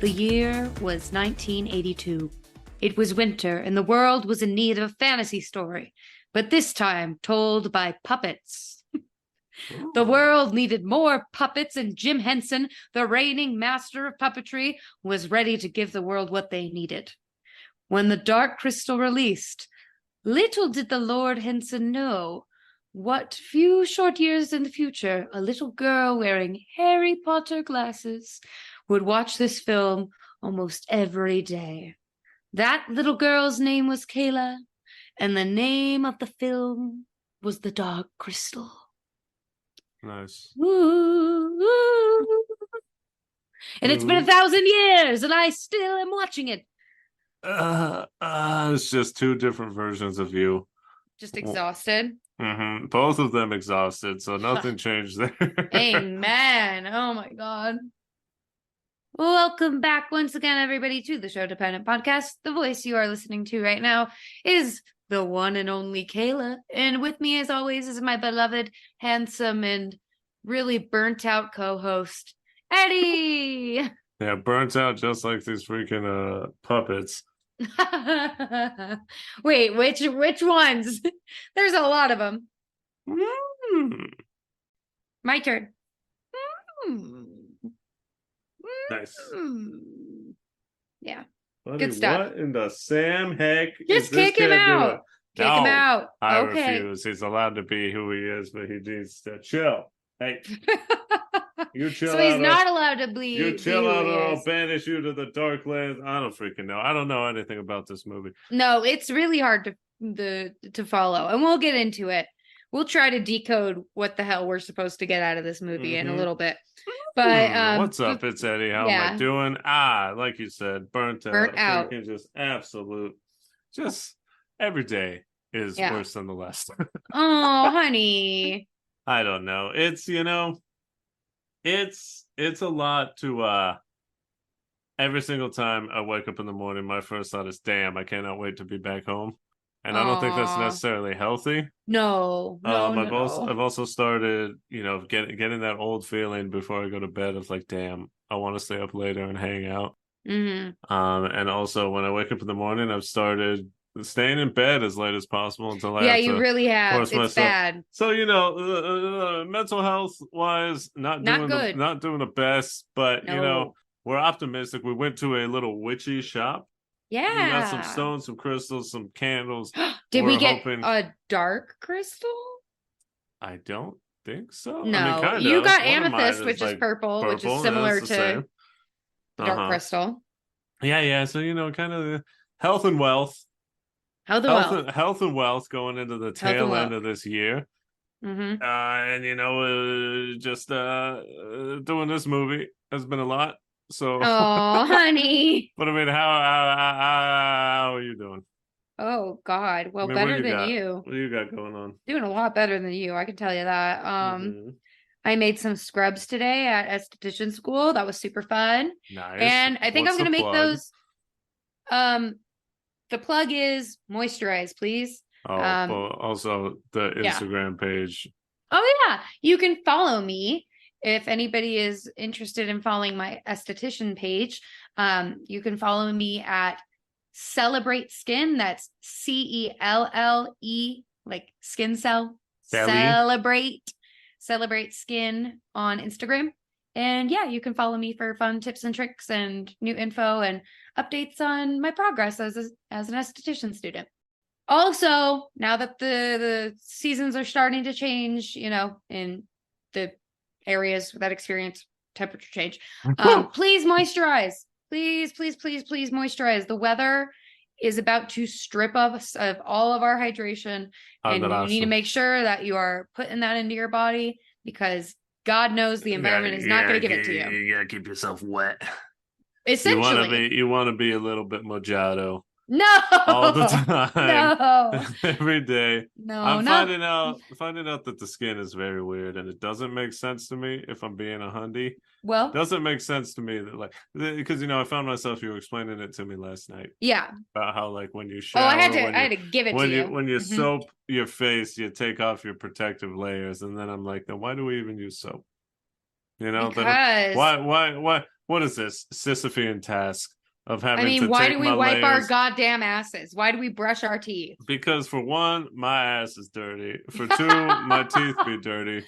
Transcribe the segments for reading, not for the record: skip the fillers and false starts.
The year was 1982. It was winter, and the world was in need of a fantasy story, but this time told by puppets. The world needed more puppets, and Jim Henson, the reigning master of puppetry, was ready to give the world what they needed. When the Dark Crystal released, little did the Lord Henson know what few short years in the future a little girl wearing Harry Potter glasses would watch this film almost every day. That little girl's name was Kayla, and the name of the film was The Dark Crystal. Nice. Ooh, ooh. And it's been 1,000 years, and I still am watching it. It's just two different versions of you. Just exhausted. Mm-hmm. Both of them exhausted, so nothing changed there. Amen. Oh my God. Welcome back once again, everybody, to the Sho-Dependent podcast. The voice you are listening to right now is the one and only Kayla. And with me, as always, is my beloved, handsome, and really burnt out co-host, Eddie. Yeah, burnt out just like these freaking puppets. Wait, which ones? There's a lot of them. My turn. Nice. Yeah. Buddy, good stuff. What in the Sam heck? Just kick him out. Kick him out. I okay. refuse. He's allowed to be who he is, but he needs to chill. Hey. You chill. So he's not allowed to bleed. You chill out, or I'll banish you to the dark lands. I don't freaking know. I don't know anything about this movie. No, it's really hard to follow, and we'll get into it. We'll try to decode what the hell we're supposed to get out of this movie in a little bit. But what's up? It's Eddie. How am I doing? Like you said, burnt out. Freaking just absolute. Just every day is worse than the last. Oh, honey. I don't know. It's it's a lot to every single time I wake up in the morning, my first thought is, damn, I cannot wait to be back home. And I don't think that's necessarily healthy. No. I've also started, getting that old feeling before I go to bed of like, damn, I want to stay up later and hang out. Mm-hmm. And also when I wake up in the morning, I've started staying in bed as late as possible until I have you really have. It's myself. bad. So mental health wise, not doing the best, but we're optimistic. We went to a little witchy shop. Yeah. We got some stones, some crystals, some candles. Did we get a dark crystal? I don't think so. No, I mean, kind you of. got amethyst, which is purple, which is similar to the dark crystal. Yeah. So kind of health and wealth. Health and wealth going into the tail end of this year. Mm-hmm. And just doing this movie has been a lot. So, oh, honey. But I mean, how are you doing? Oh God, well, better than you. What do you got going on? Doing a lot better than you, I can tell you that. I made some scrubs today at esthetician school. That was super fun. Nice. And I think I'm gonna make those. The plug is moisturize, please. Oh, also the Instagram page. Oh yeah, you can follow me. If anybody is interested in following my esthetician page, you can follow me at Celebrate Skin. That's CELLE, like skin cell. Belly. Celebrate Skin on Instagram. And yeah, you can follow me for fun tips and tricks and new info and updates on my progress as an esthetician student. Also, now that the seasons are starting to change, in the areas that experience temperature change, please moisturize. Please moisturize. The weather is about to strip us of all of our hydration, and you need to make sure that you are putting that into your body, because God knows the environment is not going to give it to you. You gotta keep yourself wet. Essentially, you want to be a little bit Mojado. No, all the time. No, every day. No, I'm finding out that the skin is very weird, and it doesn't make sense to me if I'm being a hundy. Well, it doesn't make sense to me that because I found myself, you were explaining it to me last night. Yeah, about how when you shower, I had to give it to you. When you soap your face, you take off your protective layers, and then I'm like, then why do we even use soap? Because why what is this Sisyphean task of I having mean, to why take do we my wipe our layers? goddamn asses? Why do we brush our teeth? Because for one, my ass is dirty. For two, my teeth be dirty.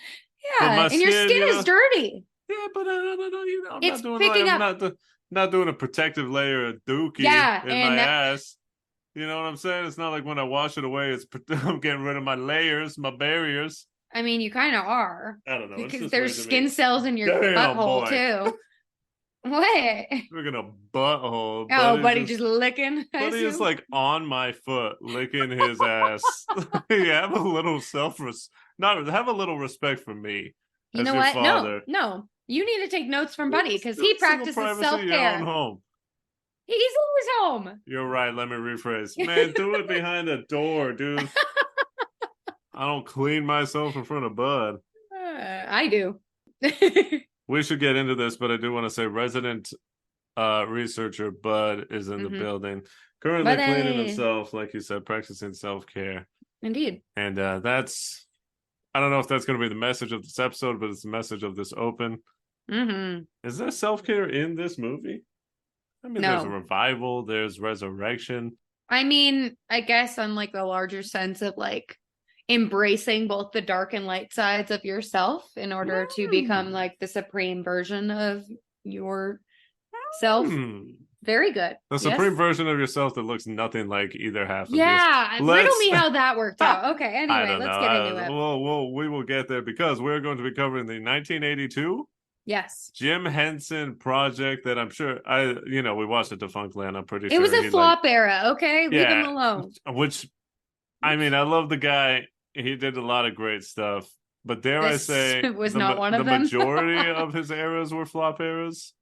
But Yeah, my and your skin, skin is dirty. yeah, but I'm It's not doing like picking I'm up. not doing a protective layer of dookie Yeah, in and my that, ass. You know what I'm saying? It's not like when I wash it away, I'm getting rid of my layers, my barriers. I mean, you kind of are I don't know. It's because just weird there's to me. skin cells in your Damn, butthole boy. too. What? We're gonna butthole. Oh, buddy, just licking. I Buddy is assume. like on my foot, licking his ass. Yeah, have a little not have a little respect for me You as know your what? No, father. no. You need to take notes from Buddy because he Still single practices privacy self in your own care. home. He's always home. You're right. Let me rephrase. Man, do it behind a door, dude. I don't clean myself in front of Bud. I do. We should get into this, but I do want to say resident researcher Bud is in the building. Currently cleaning himself, like you said, practicing self-care. Indeed. And that's, I don't know if that's going to be the message of this episode, but it's the message of this open. Is there self-care in this movie? I mean, there's a revival, there's resurrection. I mean, I guess on like the larger sense of like embracing both the dark and light sides of yourself in order to become like the supreme version of yourself. Very good. The supreme version of yourself that looks nothing like either half of this. Yeah, riddle me how that worked out. Okay, anyway, let's get into it. We will get there because we're going to be covering the 1982 Jim Henson project that I'm sure we watched it Defunctland. I'm pretty sure it was a flop era. Okay, leave him alone. Which, I mean, I love the guy. He did a lot of great stuff, but I say, was not one of them. The majority of his eras were flop eras.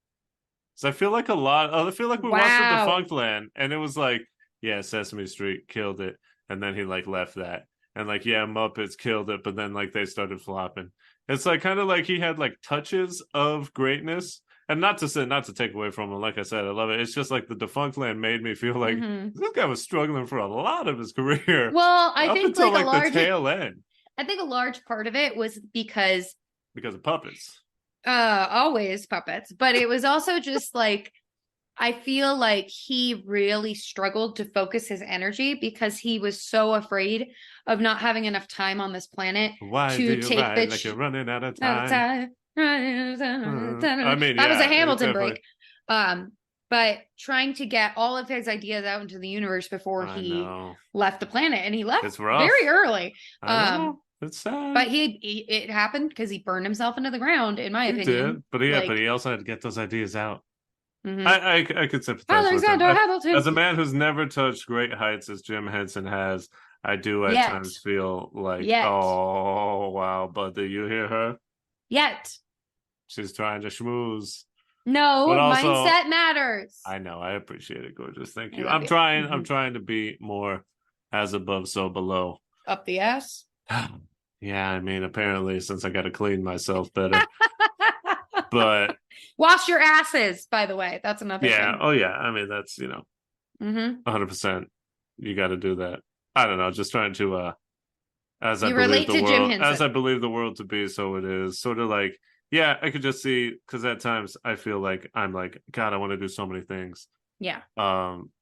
So I feel like we watched it Defunctland, and it was like, yeah, Sesame Street killed it, and then he like left that, and like, yeah, Muppets killed it, but then like they started flopping. It's like kind of like he had like touches of greatness, and not to take away from him. Like I said, I love it. It's just like the Defunctland made me feel like this guy was struggling for a lot of his career. Well, I think until the tail end. I think a large part of it was because of puppets. Always puppets, but it was also just like I feel like he really struggled to focus his energy because he was so afraid of not having enough time on this planet to take the like you're running out of time. I mean, that was a Hamilton break. But trying to get all of his ideas out into the universe before he left the planet, and he left very early. It's sad. But it happened because he burned himself into the ground, in my opinion. But he also had to get those ideas out. I could sympathize with him. Hamilton. As a man who's never touched great heights as Jim Henson has, I do at times feel like, oh, wow, but do you hear her? She's trying to schmooze. No, but also, mindset matters. I know. I appreciate it, gorgeous. Thank you. I'm trying. I'm trying to be more as above, so below. Up the ass? Yeah, I mean, apparently, since I got to clean myself better. But wash your asses, by the way. That's another thing. Oh, yeah. I mean, that's, 100%. You got to do that. I don't know. Just trying to, as I believe the world to be, so it is. Sort of like, yeah, I could just see, because at times I feel like I'm like, God, I want to do so many things. Yeah.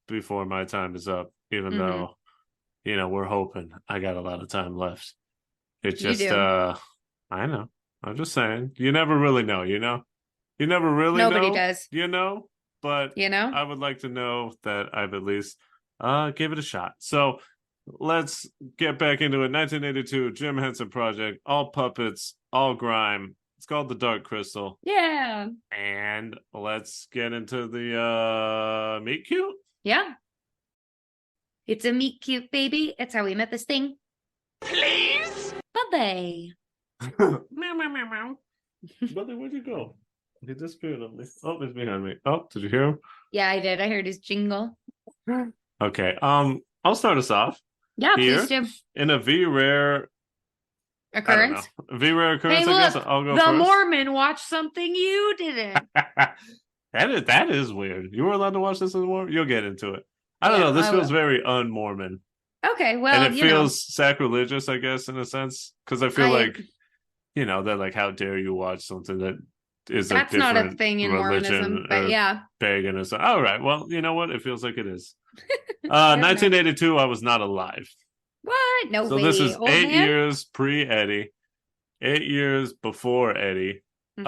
Before my time is up, even though, we're hoping I got a lot of time left. It's just, I know. I'm just saying, you never really know, You never really know. Nobody does. But I would like to know that I've at least gave it a shot. So let's get back into it. 1982, Jim Henson project, all puppets, all grime. It's called The Dark Crystal. Yeah. And let's get into the meet cute. Yeah. It's a meet cute, baby. It's how we met this thing. Please. Bye-bye. Meow, meow, meow, meow. Buddy, where'd you go? He disappeared on me. Oh, he's behind me. Oh, did you hear him? Yeah, I did. I heard his jingle. Okay. I'll start us off. Yeah, please do. In a V-rare occurrence. V-rare occurrence, hey, look, I guess. I'll go the first. Mormon watched something you didn't. That is weird. You were allowed to watch this as a Mormon? You'll get into it. I don't know. This feels very un-Mormon. Okay, well, and it feels sacrilegious, I guess, in a sense, because I feel like, they're like, how dare you watch something that is a That's not a different thing in Mormonism, religion but or yeah. pagan or something. All right. Well, you know what? It feels like it is. Fair enough. 1982, I was not alive. What? No So this way. is Old 8 man? years pre-Eddie, 8 years before Eddie. Hmm.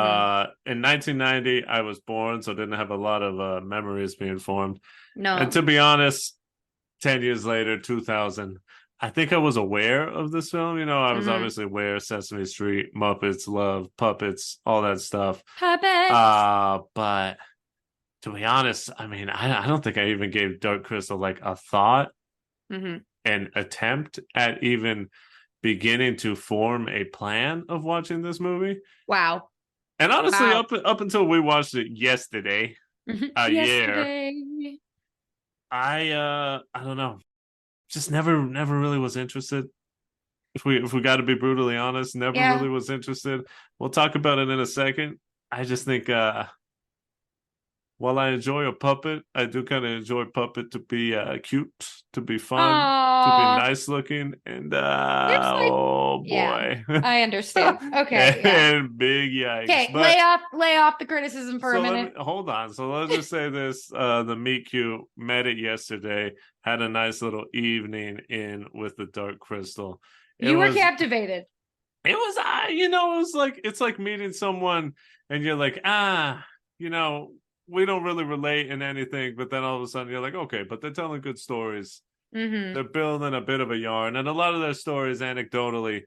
In 1990, I was born, so I didn't have a lot of memories being formed. And No. to be honest, 10 years later, 2000, I think I was aware of this film. You know, I was Hmm. obviously aware of Sesame Street, Muppets, Love, Puppets, all that stuff. Puppets. But to be honest, I mean, I don't think I even gave Dark Crystal like a thought, Hmm. an attempt at even beginning to form a plan of watching this movie. Wow. And honestly, Wow. up until we watched it yesterday, yeah, Yesterday. I don't know, just never really was interested. If we got to be brutally honest, never Yeah. really was interested. We'll talk about it in a second. I just think while I enjoy a puppet, I do kind of enjoy puppet to be cute, to be fun, to be Aw. nice looking, and There's like, oh yeah, boy, I understand. Okay, yeah. and big yikes. Okay, But lay off the criticism for a so let me minute. hold on. So let's just say this: the meet cute met it yesterday, had a nice little evening in with the Dark Crystal. It You were was captivated. it was you know, it was like it's like meeting someone and you're like, you know, we don't really relate in anything, but then all of a sudden you're like, okay, but they're telling good stories. Hmm. They're building a bit of a yarn, and a lot of their stories anecdotally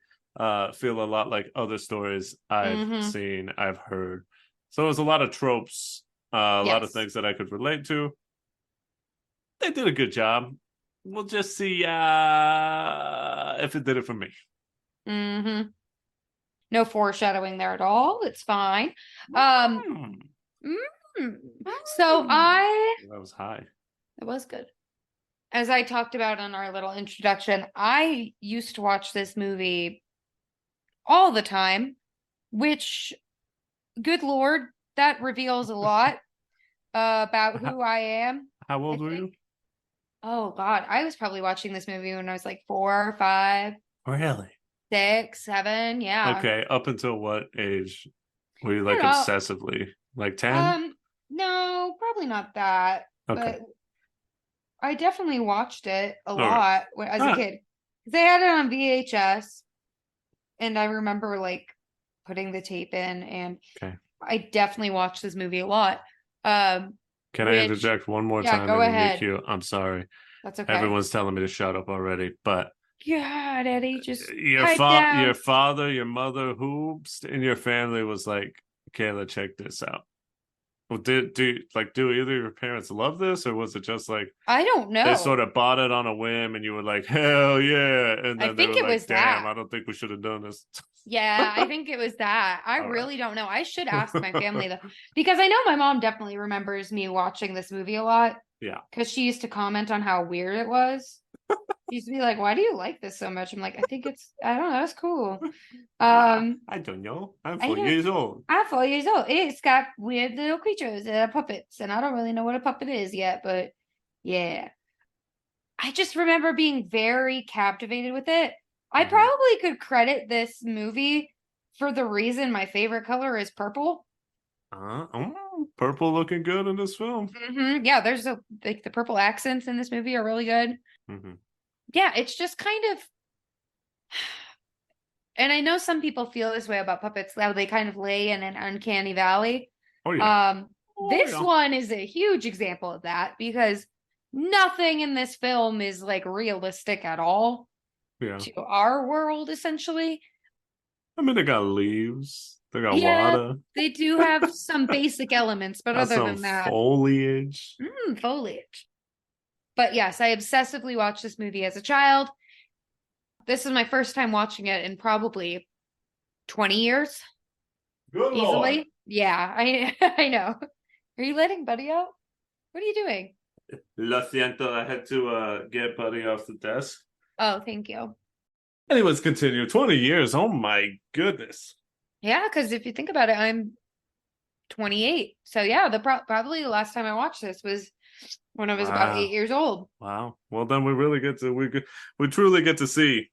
feel a lot like other stories I've Hmm. seen, I've heard. So it was a lot of tropes, a lot of Yes. things that I could relate to. They did a good job. We'll just see if it did it for me. Hmm. No foreshadowing there at all. It's fine. Um, Mm. mm. So I, That was high. it was good. As I talked about in our little introduction, I used to watch this movie all the time, which, good Lord, that reveals a lot about How, who I am, how I old were think. you? Oh God, I was probably watching this movie when I was like 4, 5, Really? 6, 7. Yeah. Okay, up until what age were you I don't like know. obsessively? Like 10? Um, no, probably not that, Okay. but I definitely watched it a All right. lot as All a right. kid. They had it on VHS, and I remember like putting the tape in, and Okay. I definitely watched this movie a lot. Can I Which, interject one more yeah, time go in the meet ahead. cute? I'm sorry. That's okay. Everyone's telling me to shut up already, but God, Eddie, just your pipe your down. father, your mother, who in your family was like, Kayla, check this out. Well, do either of your parents love this, or was it just like I don't they know. sort of bought it on a whim and you were like, hell yeah, and I then they think were it like, was damn, that. I don't think we should have done this. Yeah, I think it was that. I All right. really don't know. I should ask my family though, because I know my mom definitely remembers me watching this movie a lot Yeah. because she used to comment on how weird it was. She used to be like, "Why do you like this so much?" I'm like, "I think I don't know, it's cool." I don't know. I'm I four don't. years old. I'm 4 years old. It's got weird little creatures and puppets, and I don't really know what a puppet is yet, but yeah. I just remember being very captivated with it. I Mm-hmm. probably could credit this movie for the reason my favorite color is purple. Purple looking good in this film. Yeah, there's a like the purple accents in this movie are really good. Mm-hmm. Yeah, it's just kind of, and I know some people feel this way about puppets, how they kind of lay in an uncanny valley. Oh yeah. Um, Oh this yeah. one is a huge example of that because nothing in this film is like realistic at all Yeah. to our world, essentially. I mean, they got leaves. They got Yeah, water. they do have some basic elements, but Got other some than that, foliage. foliage. But yes, I obsessively watched this movie as a child. This is my first time watching it in probably 20 years, Good Lord. easily. Yeah, I I know. Are you letting Buddy out? What are you doing? Lo siento, I had to get Buddy off the desk. Oh, thank you. Anyways, continue. 20 years. Oh my goodness. Yeah, because if you think about it, I'm 28. So yeah, probably the last time I watched this was when I was about 8 Wow. years old. Wow. Well, then we really get to we truly get to see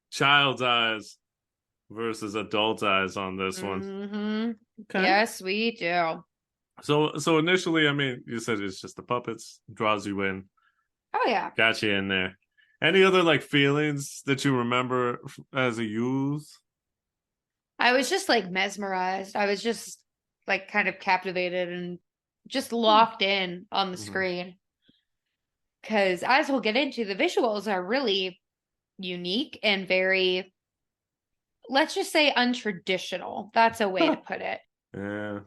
child's eyes versus adult eyes on this one. Mm-hmm. Okay. Yes, we do. So initially, I mean, you said it's just the puppets, draws you in, Oh yeah. got you in there. Any other like feelings that you remember as a youth? I was just like mesmerized. I was just like kind of captivated and just locked in on the Mm-hmm. screen. Because as we'll get into, the visuals are really unique and very, let's just say, untraditional. That's a way to put it. Yeah.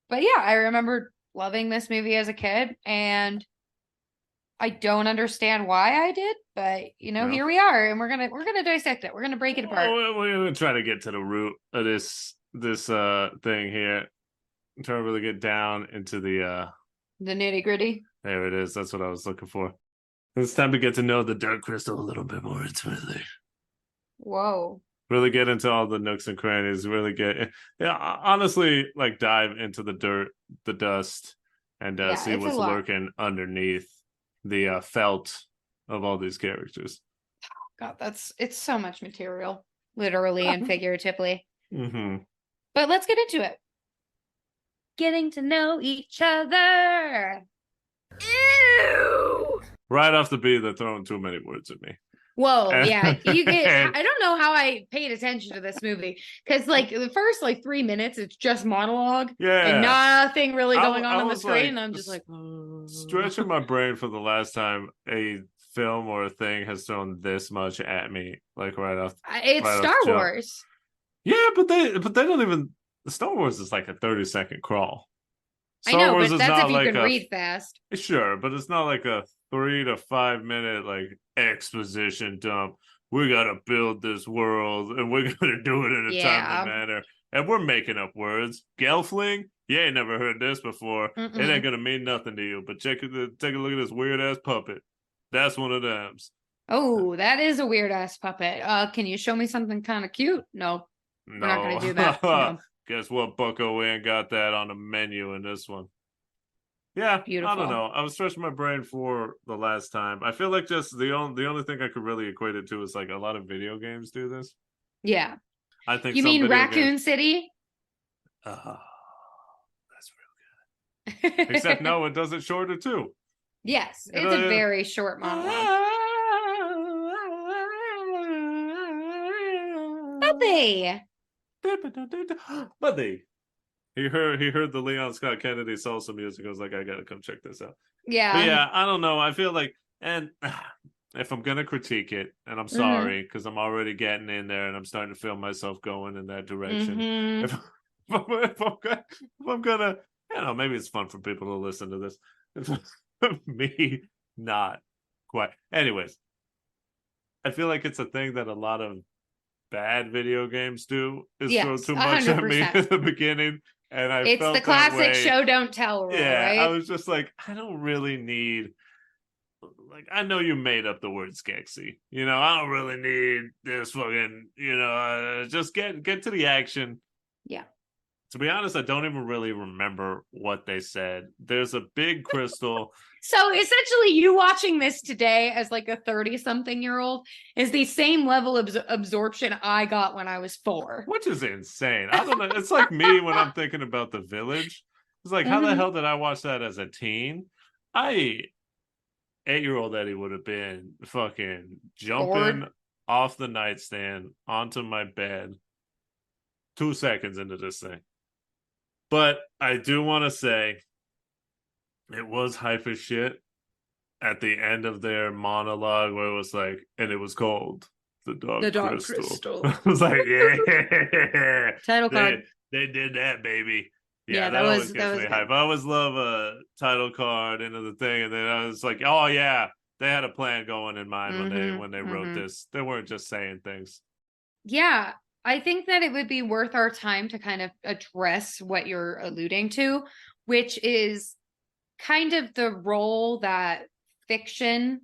But yeah, I remember loving this movie as a kid, and I don't understand why I did, but No. here we are, and we're gonna dissect it. We're gonna break it apart. Oh, we're gonna try to get to the root of this thing here. Try to really get down into The nitty gritty. there it is. That's what I was looking for. It's time to get to know the Dark Crystal a little bit more intimately. Whoa. Really get into all the nooks and crannies. Really get, yeah, honestly, like dive into the dirt, the dust, and Yeah, see it's a what's lot. lurking underneath the felt of all these characters. God, it's so much material, literally and figuratively. Mm-hmm. But let's get into it. Getting to know each other. Ew. Right off the beat, they're throwing too many words at me. Whoa, yeah. And I don't know how I paid attention to this movie. Because like the first like 3 minutes, it's just monologue and yeah, nothing really going on I on the was screen. like And I'm just like, oh. stretching my brain for the last time a film or a thing has thrown this much at me, like It's right off Star the jump. Wars. Yeah, but they don't even. Star Wars is like a 30-second crawl. I Star know, Wars but is that's if not you like can a read fast. sure, but it's not like a 3 to 5 minute like exposition dump. We gotta build this world and we're gonna do it in a timely Yeah. manner. And we're making up words. Gelfling? You ain't never heard this before. It ain't Mm-mm. gonna mean nothing to you. But take a look at this weird ass puppet. That's one of them. Oh, that is a weird ass puppet. Can you show me something kind of cute? No, we're not gonna No. do that. No. Guess what? Bucko ain't got that on the menu in this one. Yeah, I don't Beautiful. know. I was stretching my brain for the last time. I feel like just the only thing I could really equate it to is like a lot of video games do this. Yeah. I think You some mean video games. Raccoon City? Oh, that's real. Except no, it does it shorter too. Yes, it's a very short monologue. Puppy. Buddy. He heard the Leon Scott Kennedy salsa music. I was like, I gotta come check this out. But Yeah. yeah, I don't know. I feel like, and if I'm gonna critique it, and I'm Mm-hmm. sorry because I'm already getting in there and I'm starting to feel myself going in that direction. Mm-hmm. If I'm gonna, maybe it's fun for people to listen to this. Me, not quite. Anyways, I feel like it's a thing that a lot of bad video games do is throw Yes, too much at me 100%. at the beginning, and I It's the felt that classic way. show don't tell rule, Yeah, I right? was just like, I don't really need. Like, I know you made up the word Skeksis. I don't really need this fucking. Just get to the action. Yeah. To be honest, I don't even really remember what they said. There's a big crystal. So essentially, you watching this today as like a 30-something-year-old is the same level of absorption I got when I was 4. Which is insane. I don't know. It's like me when I'm thinking about The Village. It's like, how the Mm-hmm. hell did I watch that as a teen? I 8-year-old Eddie would have been fucking jumping Bored. off the nightstand onto my bed 2 seconds into this thing. But I do want to say it was hype as shit at the end of their monologue where it was like, and it was called The Dark Crystal. I was like, yeah, Title card. they did that, baby. Yeah, Yeah, that always that gets was me good. hype. I always love a title card into the thing, and then I was like, oh yeah, they had a plan going in mind when they wrote this. They weren't just saying things. Yeah, I think that it would be worth our time to kind of address what you're alluding to, which is kind of the role that fiction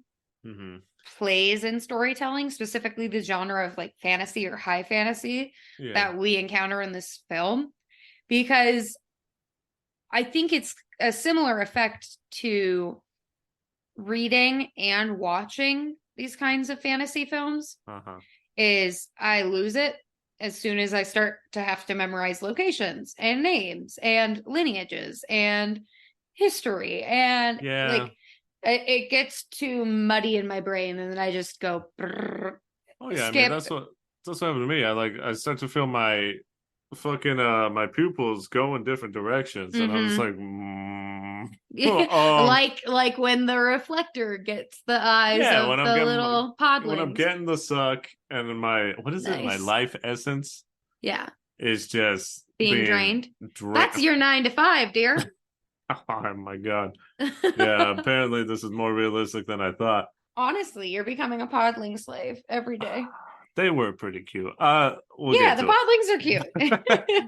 Mm-hmm. plays in storytelling, specifically the genre of like fantasy or high fantasy Yeah. that we encounter in this film, because I think it's a similar effect to reading and watching these kinds of fantasy films Uh-huh. is I lose it as soon as I start to have to memorize locations and names and lineages and history and Yeah. like it gets too muddy in my brain, and then I just go Oh yeah, I mean skip. that's what happened to me. I start to feel my fucking my pupils go in different directions, and I'm just Mm-hmm. like, um, Like when the reflector gets the eyes yeah, of the little when I'm podlings. getting the suck, and my what is it? My Nice. life essence Yeah. is just Being being drained. drained. That's your 9 to 5, dear. Oh my god. Yeah, apparently this is more realistic than I thought. Honestly, you're becoming a podling slave every day. They were pretty cute. We'll Yeah, get the to podlings are it. cute.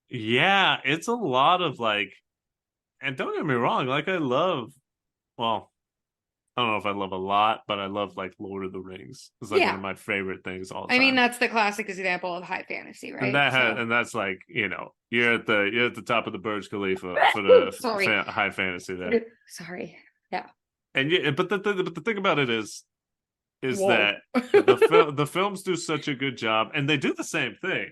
Yeah, it's a lot of like, and don't get me wrong, like I love, well, I don't know if I love a lot, but I love like Lord of the Rings. It's like one Yeah. of my favorite things all I mean, time. that's the classic example of high fantasy, And right? So, that's like, you're at the top of the Burj Khalifa for the sorry. high fantasy there. Sorry. Yeah. And yeah, but the thing about it is Whoa. that the films do such a good job, and they do the same thing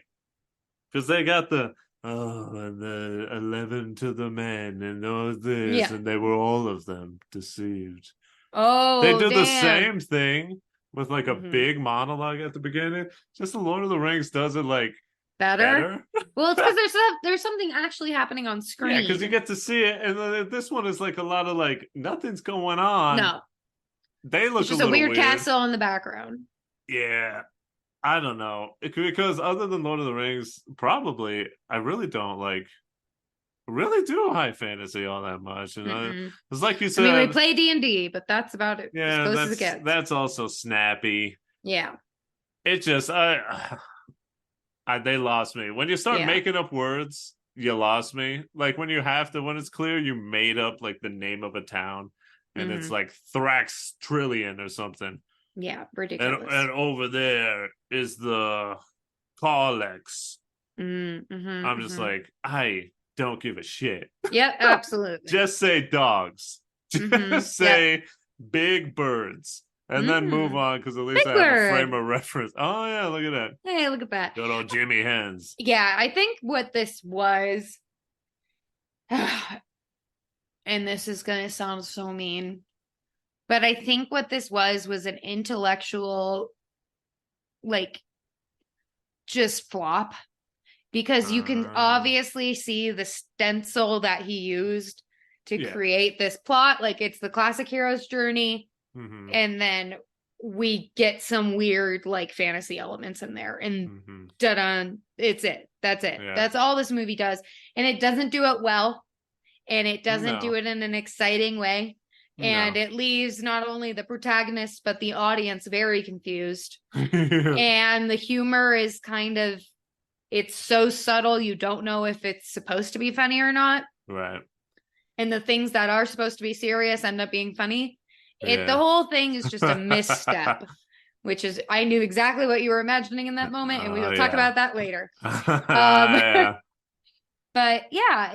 because they got the and the 11 to the men and all this, Yeah. and they were all of them deceived. They Oh, do the damn. same thing with like a Hmm. big monologue at the beginning. Just the Lord of the Rings does it like Better? better. Well, it's because there's something actually happening on Yeah, because you screen. get to see it, and then this one is like a lot of like nothing's going on. No, They it's look a just a little weird weird. castle in the background. Yeah, I don't know. Because other than Lord of the Rings, probably I really don't like really do high fantasy all that much. Mm-mm. It's like you I mean, we said. play D&D, but that's about it. As Yeah, close as it gets. that's also snappy. Yeah. It just they lost me. When you start Yeah. making up words, you lost me. Like when you have to, when it's clear you made up like the name of a town, and it's Hmm. like Thrax Trillion or something, Yeah. and Ridiculous. over there is the Carlex. Mm-hmm. I'm just Mm-hmm. like, I don't give a shit. Yep. Absolutely. Just say dogs. Mm-hmm. Just Yep. say big birds. And then move Mm. on because at least Big I have a frame Bird. of reference. Oh yeah, look at that. Hey, look at that. Good old Jimmy Hens. Yeah, I think what this was, and this is going to sound so mean, but I think what this was an intellectual, like, just flop, because you can Um, obviously see the stencil that he used to yeah. create this plot. Like, it's the classic hero's journey, Mm-hmm. and then we get some weird, like, fantasy elements in there, and Mm-hmm. da-dun, it's it. That's it. Yeah. That's all this movie does. And it doesn't do it well, and it doesn't do No. it in an exciting way. And No. it leaves not only the protagonist, but the audience very confused. Yeah. And the humor is kind of, it's so subtle, you don't know if it's supposed to be funny or not. Right. And the things that are supposed to be serious end up being funny. The Yeah. whole thing is just a misstep, which is, I knew exactly what you were imagining in that moment, and we will talk Yeah. about that later. Yeah. But yeah,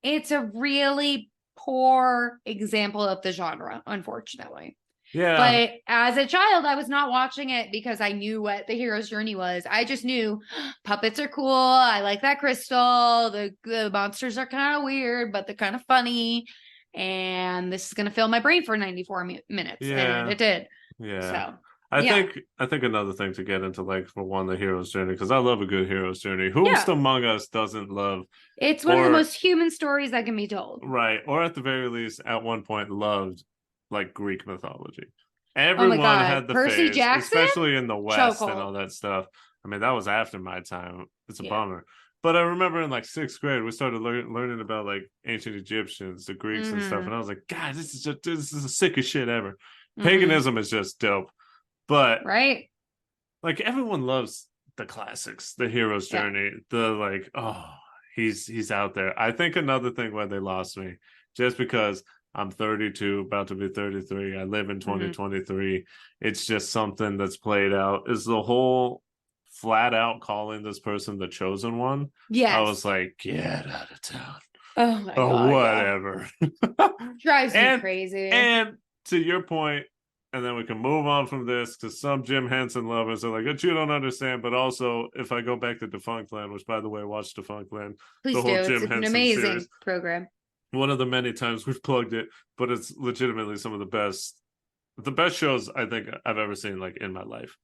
it's a really poor example of the genre, unfortunately. Yeah. But as a child, I was not watching it because I knew what the hero's journey was. I just knew puppets are cool. I like that crystal. The monsters are kind of weird, but they're kind of funny. And this is going to fill my brain for 94 minutes. And Yeah. it did. Yeah. So, yeah. I think another thing to get into, like, for one, the hero's journey, because I love a good hero's journey. Who's Yeah. among us doesn't love, It's one of the or most human stories that can be told. right, or at the very least, at one point loved like Greek mythology. Oh my Everyone God. had the Percy phase, Jackson? especially in the West and Chokehold. all that stuff. I mean, that was after my time. It's a Yeah. bummer. But I remember in like sixth grade, we started learning about like ancient Egyptians, the Greeks and stuff, Mm-hmm. and I was like, God, this is the sickest shit ever. Mm-hmm. Paganism is just dope. But Right? like everyone loves the classics, the hero's Yeah. journey, the like, oh, he's out there. I think another thing why they lost me, just because I'm 32, about to be 33, I live in Mm-hmm. 2023. It's just something that's played out. Is the whole flat out calling this person the chosen one. I was Yes. like, get out of town. Oh my Oh, God. Yeah. whatever. Drives me and crazy. and to your point, and then we can move on from this, because some Jim Henson lovers are like, you don't understand. But also, if I go back to Defunctland, which, by the way, watch Defunctland, the Please whole do. Jim It's an Henson amazing series. program. One of the many times we've plugged it, but it's legitimately some of the best shows I think I've ever seen, like, in my life.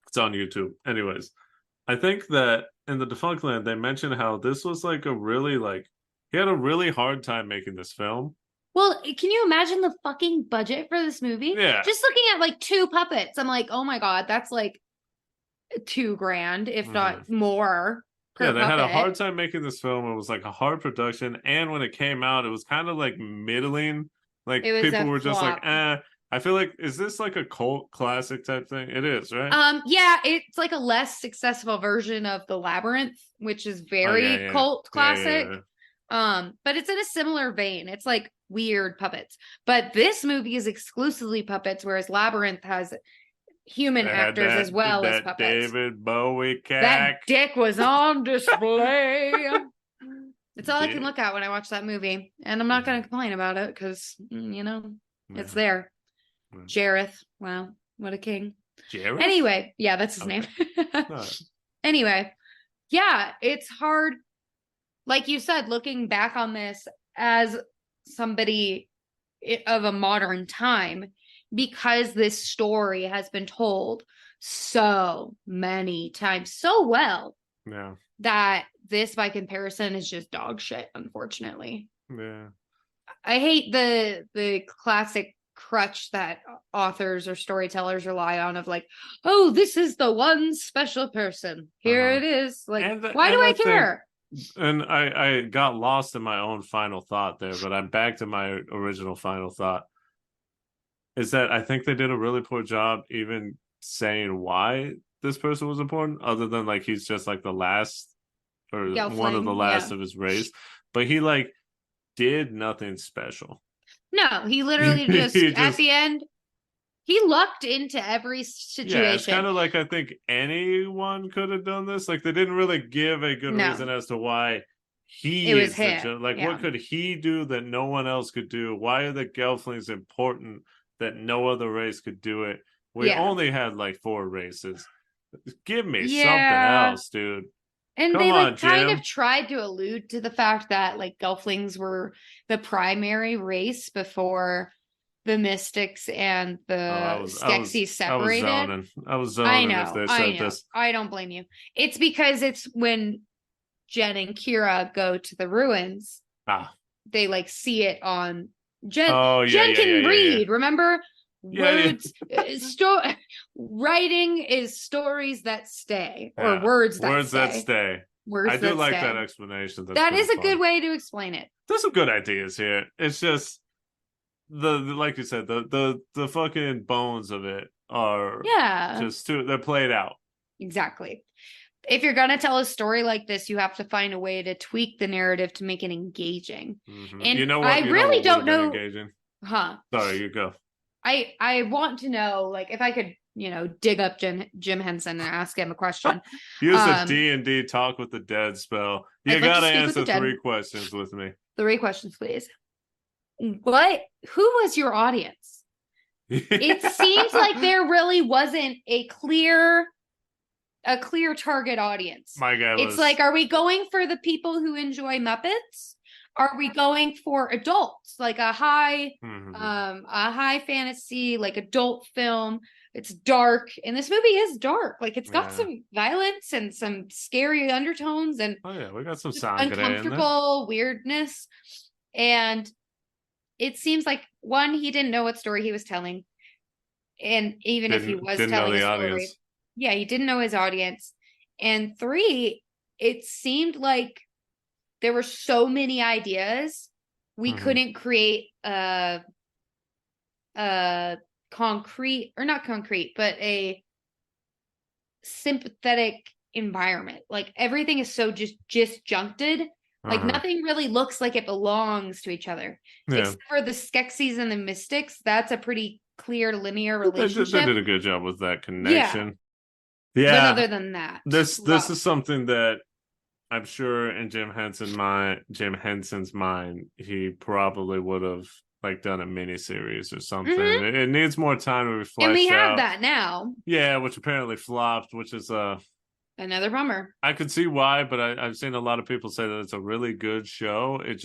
It's on YouTube. Anyways, I think that in the Defunctland, they mentioned how this was like a really, like, he had a really hard time making this film. Well, can you imagine the fucking budget for this movie? Yeah. Just looking at like 2 puppets, I'm like, oh my God, that's like $2,000, if not more per Yeah, they had a hard puppet. time making this film. It was like a hard production, and when it came out, it was kind of like middling. Like, It was people a were just like, flop. eh. I feel like, is this like a cult classic type thing? It is, right? Yeah, it's like a less successful version of The Labyrinth, which is Oh yeah, very yeah, cult yeah, classic. yeah. But it's in a similar vein. It's like weird puppets. But this movie is exclusively puppets, whereas Labyrinth has human They had actors as well as that puppets. David Bowie That cack. dick was on display. It's all I can look at when I watch that movie. And I'm not going to complain about it because, it's there. Jareth. Wow. What a king. Jareth? Anyway, yeah, that's his name. Anyway, yeah, it's hard. Like you said, looking back on this as somebody of a modern time, because this story has been told so many times so well, that this, by comparison, is just dog shit, unfortunately. Yeah. I hate the classic crutch that authors or storytellers rely on of like, oh, this is the one special person. Here it is. Like, why do I care? And I got lost in my own final thought there, but I'm back to my original final thought. Is that I think they did a really poor job even saying why this person was important, other than like he's just like the last, or Gelfling, one of the last of his race. But he like did nothing special. No, he literally just at the end, he lucked into every situation. Yeah, it's kind of like, I think anyone could have done this. Like, they didn't really give a good reason as to why he it was is him. like, what could he do that no one else could do? Why are the Gelflings important that no other race could do it? We only had like 4 races. Give me something else, dude. And come they like kind of tried to allude to the fact that like Gelflings were the primary race before the Mystics and the Skeksis separated. I was zoning. I know. This. I don't blame you. It's because it's when Jen and Kira go to the ruins. They like see it on Jen. Jen can read. Remember? Words, writing is stories that stay, or words that stay. I do like that explanation. That is a good way to explain it. There's some good ideas here. It's just the like you said, the fucking bones of it are just they're played out. Exactly. If you're gonna tell a story like this, you have to find a way to tweak the narrative to make it engaging. And you know what? I really don't know. Engaging? Huh? Sorry, you go. I want to know, like, if I could, dig up Jim Henson and ask him a question. Use a D&D talk with the dead spell. You gotta answer 3 questions with me. 3 questions, please. Who was your audience? It seems like there really wasn't a clear target audience. My guy it's like, are we going for the people who enjoy Muppets? Are we going for adults, like a high fantasy, like adult film? It's dark, and this movie is dark. Like, it's got some violence and some scary undertones, and we got some uncomfortable weirdness. And it seems like, one, he didn't know what story he was telling, and even if he was telling a story, he didn't know his audience. And 3, it seemed like there were so many ideas, we couldn't create a concrete, or not concrete, but a sympathetic environment. Like, everything is so just disjuncted. Like, nothing really looks like it belongs to each other. Except for the Skeksis and the Mystics. That's a pretty clear linear relationship. They did a good job with that connection. Yeah. But other than that, this is something that I'm sure in Jim Henson's mind, he probably would have like done a miniseries or something. Mm-hmm. It needs more time to be And we fleshed have out. that now. Yeah, which apparently flopped, which is Another bummer. I could see why, but I've seen a lot of people say that it's a really good show. It's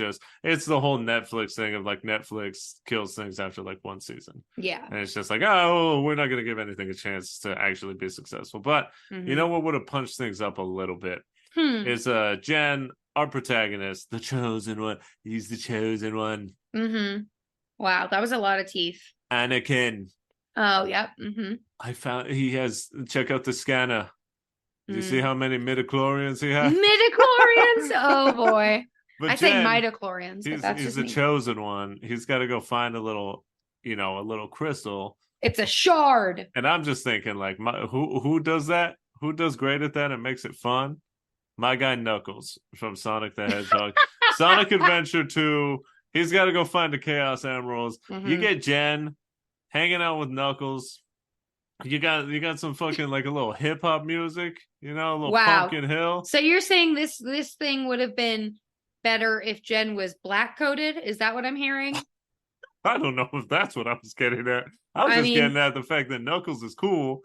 the whole Netflix thing of like Netflix kills things after like one season. Yeah. And it's just like, oh, we're not going to give anything a chance to actually be successful. But you know what would have punched things up a little bit is Jen, our protagonist, the chosen one. He's the chosen one. Mm-hmm. Wow, that was a lot of teeth. Anakin. Oh, yep. Mm-hmm. I found he has. Check out the scanner. Do you see how many midichlorians he has? Midichlorians? Oh boy. But I say Jen, mitochlorians, but that's he's just the me. chosen one. He's got to go find a little, a little crystal. It's a shard. And I'm just thinking, like, who does that? Who does great at that and makes it fun? My guy Knuckles from Sonic the Hedgehog. Sonic Adventure 2. He's got to go find the Chaos Emeralds. You get Jen hanging out with Knuckles. You got some fucking like a little hip hop music, a little Pumpkin Hill. So you're saying this thing would have been better if Jen was black coated? Is that what I'm hearing? I don't know if that's what I was getting at. I was getting at the fact that Knuckles is cool.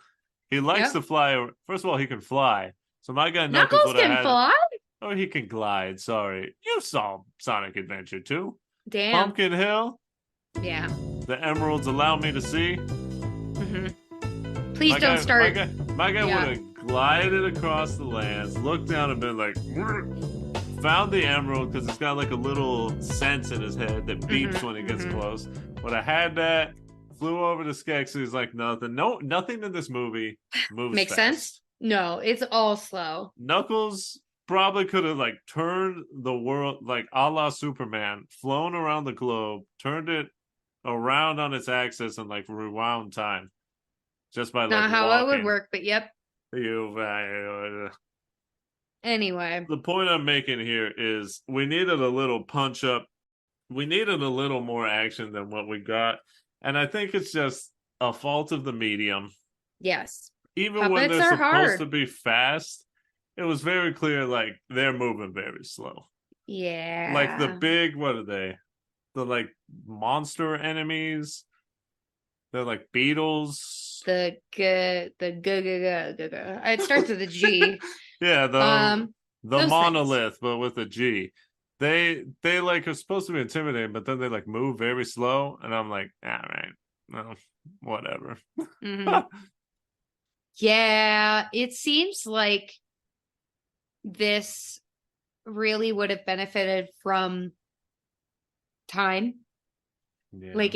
He likes to fly. First of all, he can fly. So my guy Knuckles can fly? Oh, he can glide. Sorry. You saw Sonic Adventure 2. Damn. Pumpkin Hill. Yeah. The emeralds allow me to see. Please don't start. My guy would have glided across the lands, looked down and been like, found the emerald because it's got like a little sense in his head that beeps when he gets close. Would have had that, flew over to Skeksis. He's like, nothing in this movie moves Makes fast. sense? No, it's all slow. Knuckles probably could have like turned the world like a la Superman, flown around the globe, turned it around on its axis and like rewound time. Just by like not how walking. it would work, but yep. Anyway, the point I'm making here is we needed a little punch up. We needed a little more action than what we got, and I think it's just a fault of the medium. Yes, even puppets when they're supposed hard. to be fast, it was very clear like they're moving very slow. Yeah, like the big, what are they? The like monster enemies. They're like beetles. It starts with a G. Yeah, the monolith, things. but with a G. They like are supposed to be intimidating, but then they like move very slow, and I'm like, all right, well, whatever. Yeah, it seems like this really would have benefited from time. Yeah. Like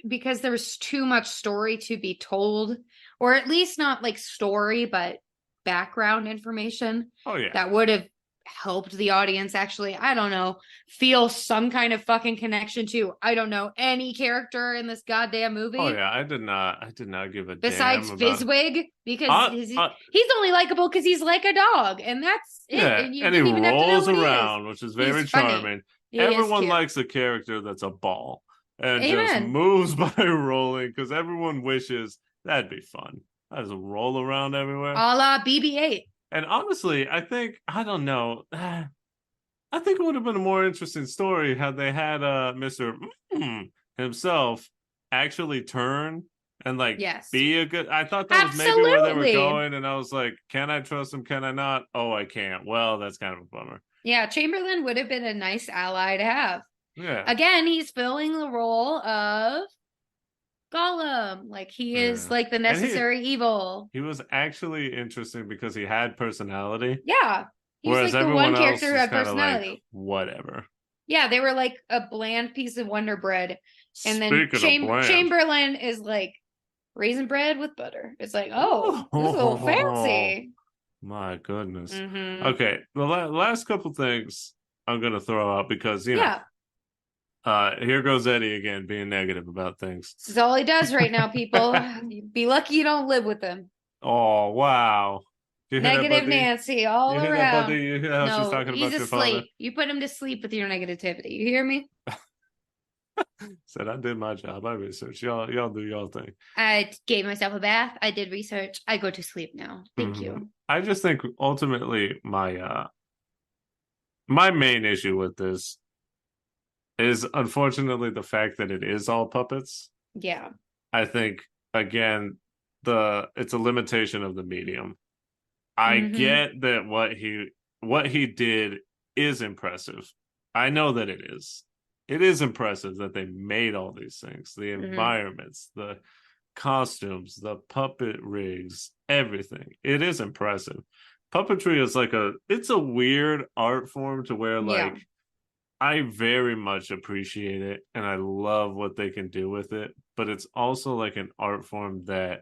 because there was too much story to be told, or at least not like story, but background information. Oh yeah. That would have helped the audience actually, I don't know, feel some kind of fucking connection to, I don't know, any character in this goddamn movie. Oh yeah, I did not give a besides damn Fizzwig, because he's only likable because he's like a dog, and that's it. Yeah, and he rolls around, which is very charming. Everyone likes a character that's a ball and just moves by rolling because everyone wishes that'd be fun. I just roll around everywhere. A la BB-8. And honestly, I think it would have been a more interesting story had they had Mr. himself actually turn and like be a good. I thought that was maybe where they were going, and I was like, can I trust him? Can I not? Oh, I can't. Well, that's kind of a bummer. Yeah, Chamberlain would have been a nice ally to have. Yeah. Again, he's filling the role of Gollum. Like he is like the necessary evil. He was actually interesting because he had personality. Yeah. He was like the one character who had personality. Like, whatever. Yeah, they were like a bland piece of Wonder Bread. And then Chamberlain is like raisin bread with butter. It's like, oh, this is a little fancy. My goodness. Okay, the last couple things I'm going to throw out because, here goes Eddie again being negative about things. This is all he does right now, people. Be lucky you don't live with him. Oh, wow. Negative Nancy all around. You hear how she's talking he's about your asleep. father? You put him to sleep with your negativity. You hear me? Said I did my job. I researched. Y'all do y'all thing. I gave myself a bath. I did research. I go to sleep now. Thank you. I just think ultimately my main issue with this is unfortunately the fact that it is all puppets. Yeah. I think again, it's a limitation of the medium. I Mm-hmm. get that what he did is impressive. I know that it is. It is impressive that they made all these things, the Mm-hmm. environments, the costumes, the puppet rigs, everything. It is impressive. Puppetry is it's a weird art form to where Yeah. I very much appreciate it and I love what they can do with it, but it's also like an art form that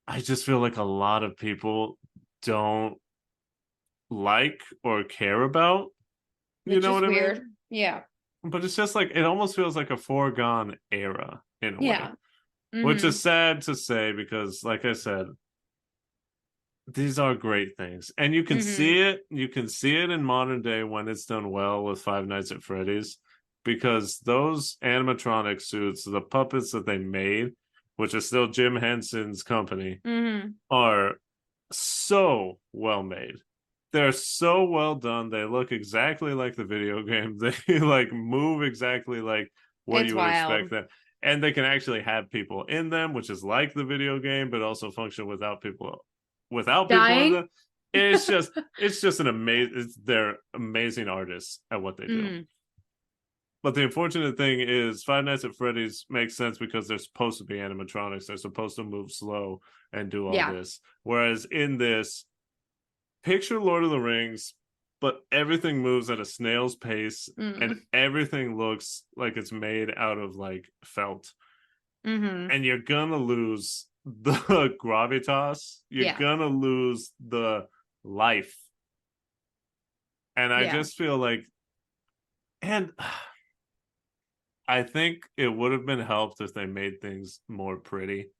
I just feel like a lot of people don't like or care about. You Which know is what I weird. mean? Yeah. But it's just it almost feels like a foregone era in a way, Yeah. which Mm-hmm. is sad to say because, like I said, these are great things. And Mm-hmm. you can see it in modern day when it's done well with Five Nights at Freddy's, because those animatronic suits, the puppets that they made, which is still Jim Henson's company, Mm-hmm. are so well made. They're so well done. They look exactly like the video game. They move exactly like what It's you would expect wild. them. And they can actually have people in them, which is like the video game, but also function without people in Dying? them. It's just an amazing they're amazing artists at what they do. Mm. But the unfortunate thing is Five Nights at Freddy's makes sense because they're supposed to be animatronics. They're supposed to move slow and do all Yeah. this. Whereas in this, picture Lord of the Rings, but everything moves at a snail's pace and Mm. everything looks like it's made out of felt. Mm-hmm. And you're gonna lose the gravitas. You're Yeah. gonna lose the life. And I Yeah. just feel and I think it would have been helped if they made things more pretty.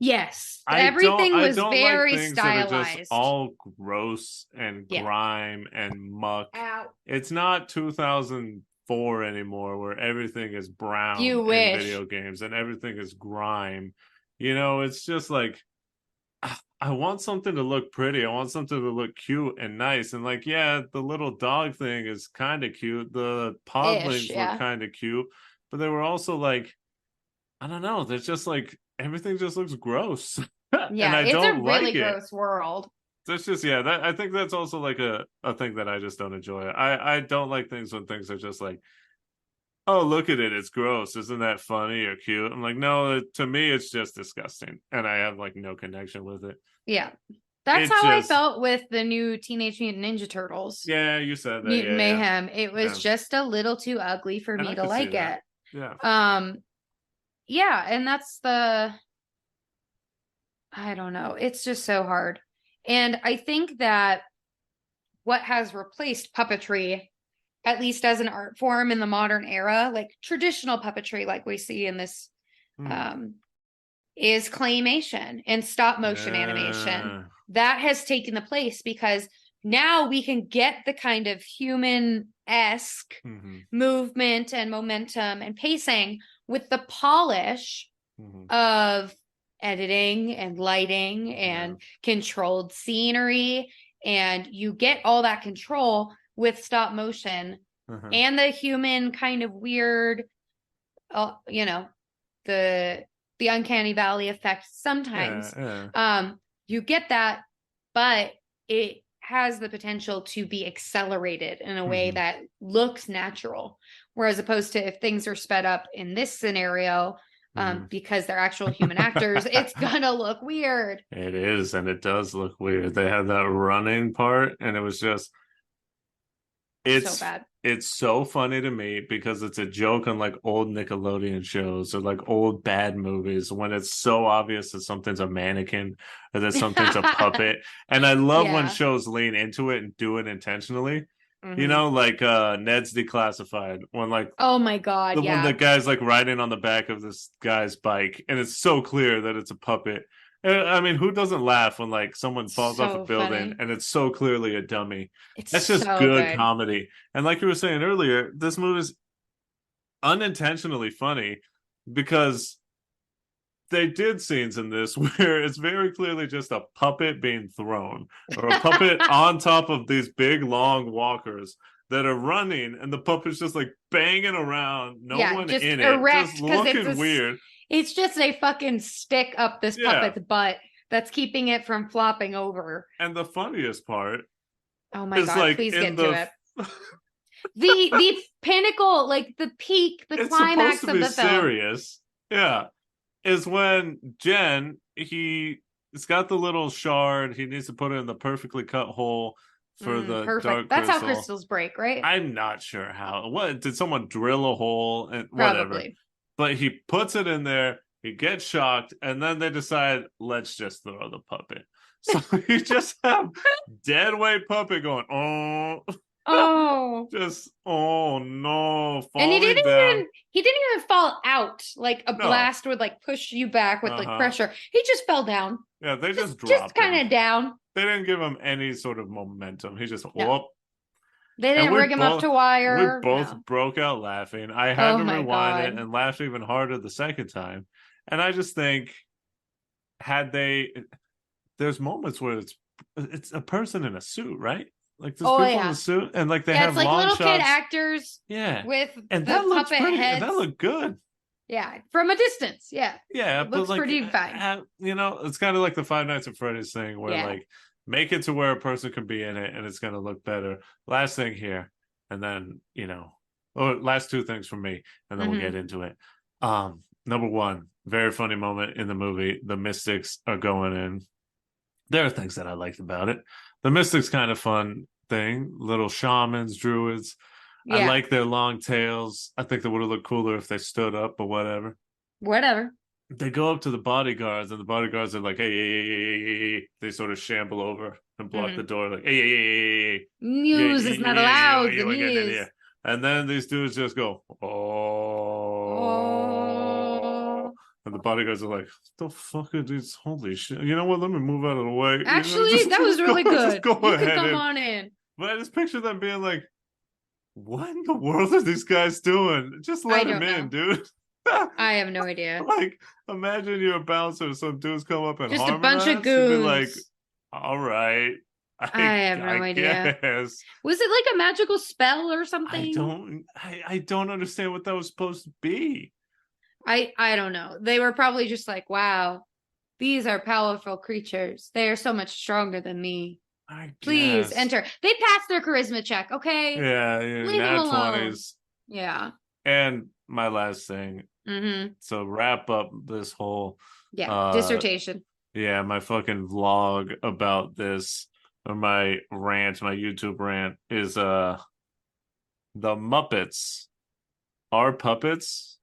Yes. Everything I was don't like very things that are just stylized. all gross and Yeah. grime and muck. Ow. It's not 2004 anymore where everything is brown You in wish. video games and everything is grime. It's just I want something to look pretty. I want something to look cute and nice. And yeah, the little dog thing is kind of cute. The Ish. podlings look Yeah. kind of cute, but they were also I don't know. There's just everything just looks gross, and Yeah. I It's a don't really like it. gross world. That's just I think that's also a thing that I just don't enjoy. I don't like things when things are just oh, look at it, it's gross. Isn't that funny or cute? I'm like, no, to me it's just disgusting, and I have no connection with it. Yeah. That's It how I just felt with the new Teenage Mutant Ninja Turtles. yeah, you said that, Mutant yeah, Mayhem. It was yeah, just a little too ugly for and me I to could see like that, it. yeah. Um, yeah, and that's I don't know. It's just so hard. And I think that what has replaced puppetry, at least as an art form in the modern era, like traditional puppetry, like we see in this, Hmm. um, is claymation and stop motion animation. Yeah. That has taken the place because now we can get the kind of human-esque Mm-hmm. movement and momentum and pacing with the polish Mm-hmm. of editing and lighting Yeah. and controlled scenery. And you get all that control with stop motion Uh-huh. and the human kind of weird, you know, the uncanny valley effect Yeah, sometimes. yeah. You get that, but it has the potential to be accelerated in a way Mm-hmm. that looks natural. Whereas opposed to if things are sped up in this scenario, Mm-hmm. because they're actual human actors, it's gonna look weird. It is, and it does look weird. They had that running part, and it was just So it's bad. it's so funny to me because it's a joke on old Nickelodeon shows or old bad movies when it's so obvious that something's a mannequin or that something's a puppet. And I love when Yeah. shows lean into it and do it intentionally. Mm-hmm. Ned's Declassified when Oh my God. the one Yeah. that guy's riding on the back of this guy's bike and it's so clear that it's a puppet. I mean, who doesn't laugh when someone falls off a So building funny. and it's so clearly a dummy? It's That's just so good good. comedy. And like you were saying earlier, this movie is unintentionally funny because they did scenes in this where it's very clearly just a puppet being thrown or a puppet on top of these big long walkers that are running, and the puppet's just like banging around, no one just in it, erect, just looking weird. It's just a fucking stick up this puppet's butt that's keeping it from flopping over. And the funniest part, oh my god, like, please get to it. the pinnacle, like the peak, the climax of the film. Serious. Yeah. Is when Jen, he's got the little shard, he needs to put it in the perfectly cut hole for the dark crystal. That's how crystals break, right? I'm not sure how. What did someone drill a hole and whatever? Probably. But he puts it in there, he gets shocked, and then they decide, let's just throw the puppet. So you just have dead weight puppet going, just no, and he didn't even fall out. Like a blast would like push you back with like pressure. He just fell down. Yeah, they just dropped kind of down. They didn't give him any sort of momentum. He just whoop. They didn't rig him up to wire. We both broke out laughing. I had to rewind it and laughed even harder the second time. And I just think, there's moments where it's a person in a suit, right? Like there's people in a suit, and like they have it's like long little shots. Kid actors. Yeah, with and the that looks puppet pretty. heads. And that looked good. Yeah, from a distance. Yeah, it looks like, pretty fine. It's kind of like the Five Nights at Freddy's thing, where like make it to where a person can be in it, and it's gonna look better. Last thing here, and then last two things from me, and then we'll get into it. Number one, very funny moment in the movie. The Mystics are going in. There are things that I liked about it. The Mystics kind of fun thing. Little shamans, druids. Yeah. I like their long tails. I think they would have looked cooler if they stood up, but whatever. They go up to the bodyguards, and the bodyguards are like, hey. They sort of shamble over and block the door, like, hey. News is not allowed. The news. And then these dudes just go, and the bodyguards are like, what the fuck are these? Holy shit. You know what? Let me move out of the way. Actually, that was really good. You can come on in. But I just picture them being like, what in the world are these guys doing? Just let them in, dude. I have no idea. Like, imagine you're a bouncer, some dudes come up and just a bunch of goons. Be like, all right. I have no idea. Was it like a magical spell or something? I don't understand what that was supposed to be. I don't know. They were probably just like, wow, these are powerful creatures. They are so much stronger than me. Please enter. They passed their charisma check, okay? Yeah, leave them alone. 20s. Yeah. And my last thing. So wrap up this whole dissertation. Yeah, my fucking vlog about this, or my YouTube rant is the Muppets are puppets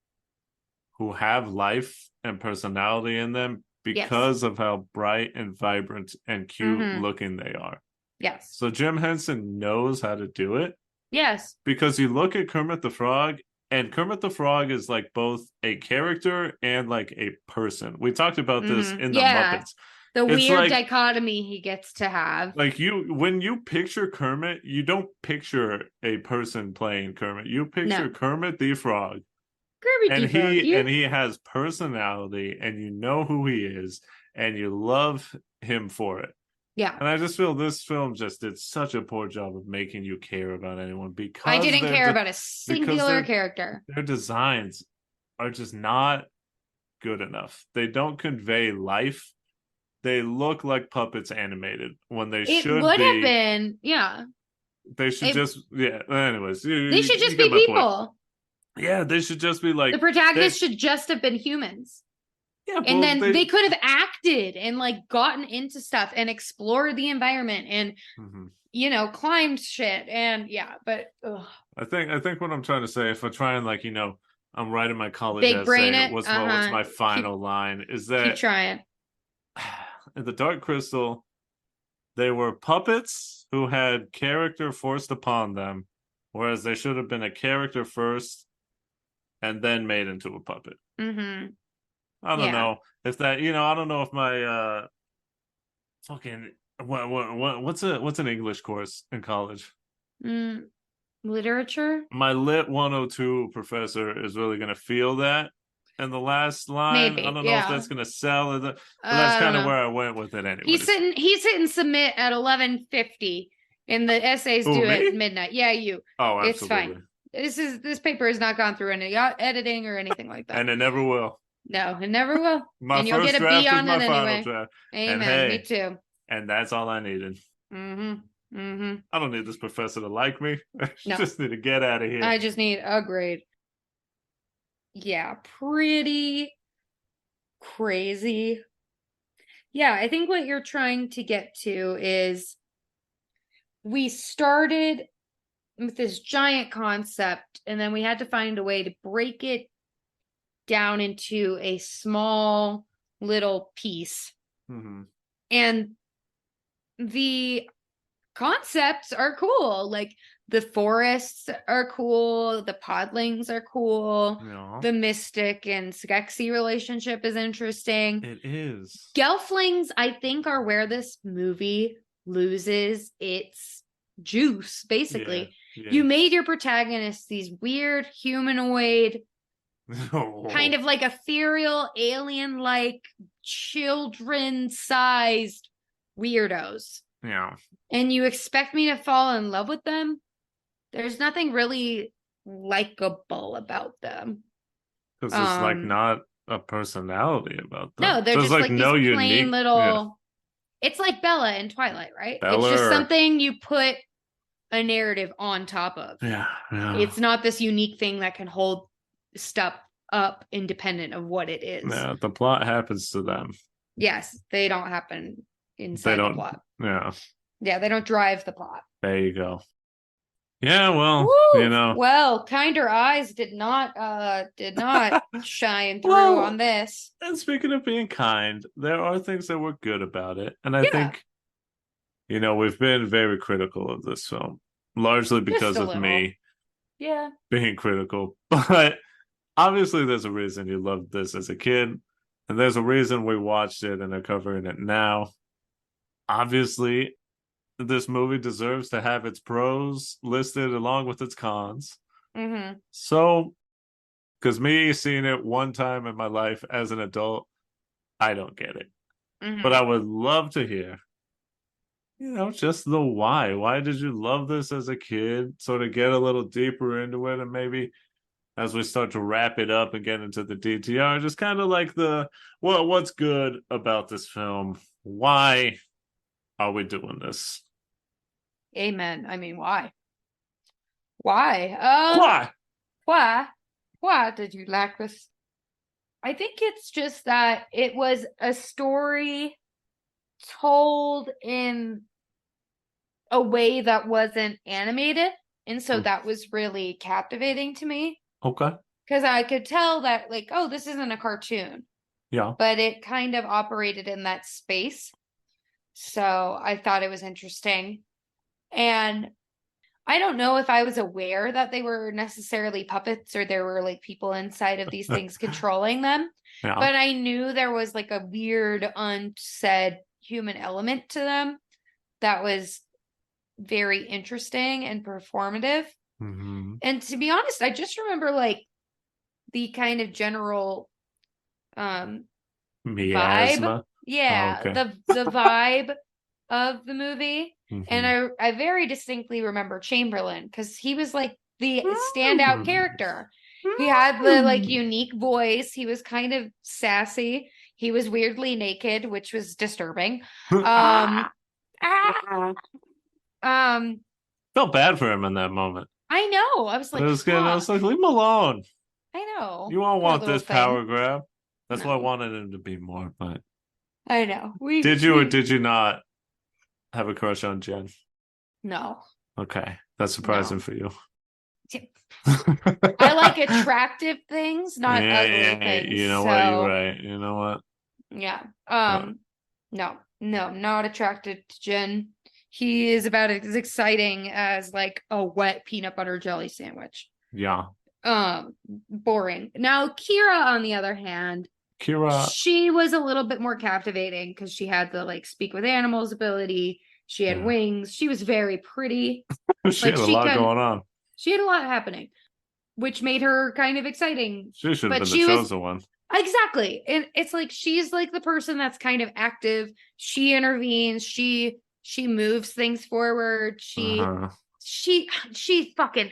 who have life and personality in them because of how bright and vibrant and cute looking they are. Yes. So Jim Henson knows how to do it. Yes. Because you look at Kermit the Frog, and Kermit the Frog is like both a character and like a person. We talked about this in the Muppets. The weird dichotomy he gets to have. Like when you picture Kermit, you don't picture a person playing Kermit. You picture Kermit the Frog. And he has personality, and you know who he is, and you love him for it. Yeah. And I just feel this film just did such a poor job of making you care about anyone, because I didn't care about a singular character. Their designs are just not good enough. They don't convey life. They look like puppets animated when they should be. It would have been, yeah. They should anyways. They should just be people. Point. Yeah, they should just be like... The protagonists should just have been humans. Yeah, and then they could have acted and like gotten into stuff and explored the environment and climbed shit and but I think what I'm trying to say, if I try and I'm writing my college essay, what's my final line is that keep trying. In the Dark Crystal, they were puppets who had character forced upon them, whereas they should have been a character first and then made into a puppet. I don't know if that, I don't know if my fucking what's an English course in college? Literature? My Lit 102 professor is really gonna feel that in the last line. Maybe, I don't know if that's gonna sell but that's kind of where I went with it anyway. He's hitting submit at 11:50 And the essays Who, due me? at midnight. Yeah, you. Oh, It's absolutely. fine. This paper has not gone through any editing or anything like that. And it never will. No, it never will. My And you'll first get a B draft is on my it final anyway. draft. And Amen. Me hey, too. and that's all I needed. I don't need this professor to like me. I No. just need to get out of here. I just need a grade. Yeah, pretty crazy. Yeah, I think what you're trying to get to is we started with this giant concept, and then we had to find a way to break it down into a small little piece. And the concepts are cool. Like the forests are cool, the podlings are cool, the Mystic and Skeksis relationship is interesting. It is. Gelflings, I think, are where this movie loses its juice, basically. You made your protagonists these weird humanoid, kind of like ethereal, alien-like, children-sized weirdos. Yeah. And you expect me to fall in love with them? There's nothing really likable about them. Because there's like not a personality about them. No, they're there's just like no these unique plain little. It's like Bella in Twilight, right? It's just something you put a narrative on top of. Yeah. It's not this unique thing that can hold stuff up independent of what it is. Yeah, the plot happens to them. Yes, they don't happen inside the plot. Yeah. Yeah, they don't drive the plot. There you go. Yeah, well, Woo! Well, Kinder Eyes did not shine through on this. And speaking of being kind, there are things that were good about it. And I think, we've been very critical of this film, largely because of me being critical. But obviously there's a reason you loved this as a kid, and there's a reason we watched it and are covering it now. Obviously, this movie deserves to have its pros listed along with its cons. So, because me seeing it one time in my life as an adult, I don't get it. But I would love to hear, just the why. Why did you love this as a kid? Sort of get a little deeper into it, and maybe as we start to wrap it up and get into the DTR, just kind of like what's good about this film? Why are we doing this? Amen. I mean, why? Why did you like this? I think it's just that it was a story told in a way that wasn't animated, and so that was really captivating to me. Okay. Because I could tell that, like, oh, this isn't a cartoon. Yeah. But it kind of operated in that space. So I thought it was interesting. And I don't know if I was aware that they were necessarily puppets or there were like people inside of these things controlling them. Yeah. But I knew there was like a weird unsaid human element to them that was very interesting and performative. And to be honest, I just remember like the kind of general vibe. Yeah, oh, okay. the vibe of the movie. And I very distinctly remember Chamberlain because he was like the standout character. He had the like unique voice. He was kind of sassy. He was weirdly naked, which was disturbing. Felt bad for him in that moment. I know. I was like, leave him alone. I know. You won't want this power grab. That's why I wanted him to be more, but I know. Did you or did you not have a crush on Jen? No. Okay. That's surprising for you. I like attractive things, not ugly things. You know what? You're right. You know what? Yeah. No, not attracted to Jen. He is about as exciting as like a wet peanut butter jelly sandwich. Yeah. Boring. Now, Kira, on the other hand, she was a little bit more captivating because she had the like speak with animals ability. She had wings. She was very pretty. She had a lot going on. She had a lot happening, which made her kind of exciting. She should have been the chosen one. Exactly. And it's like she's like the person that's kind of active. She intervenes. She She moves things forward. Uh-huh. She fucking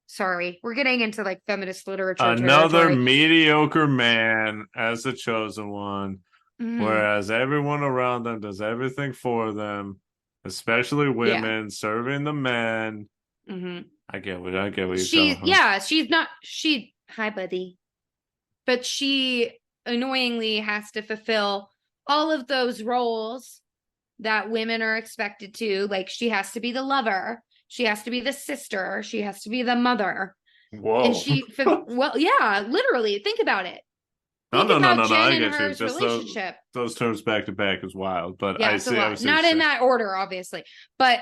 sorry. We're getting into like feminist literature Another territory. mediocre man as the chosen one, Mm-hmm. whereas everyone around them does everything for them, especially Yeah. women serving the men. Mm-hmm. I get what you're coming from. She's not hi buddy. But she annoyingly has to fulfill all of those roles that women are expected to. Like she has to be the lover, she has to be the sister, she has to be the mother. And Whoa. well, yeah, literally, think about it. No, Think no, no, about no, no. Jen I and get you. her's Just relationship. those terms back to back is wild. But Yeah, I it's a see. I lot. see what Not you're in saying. that order, obviously. But,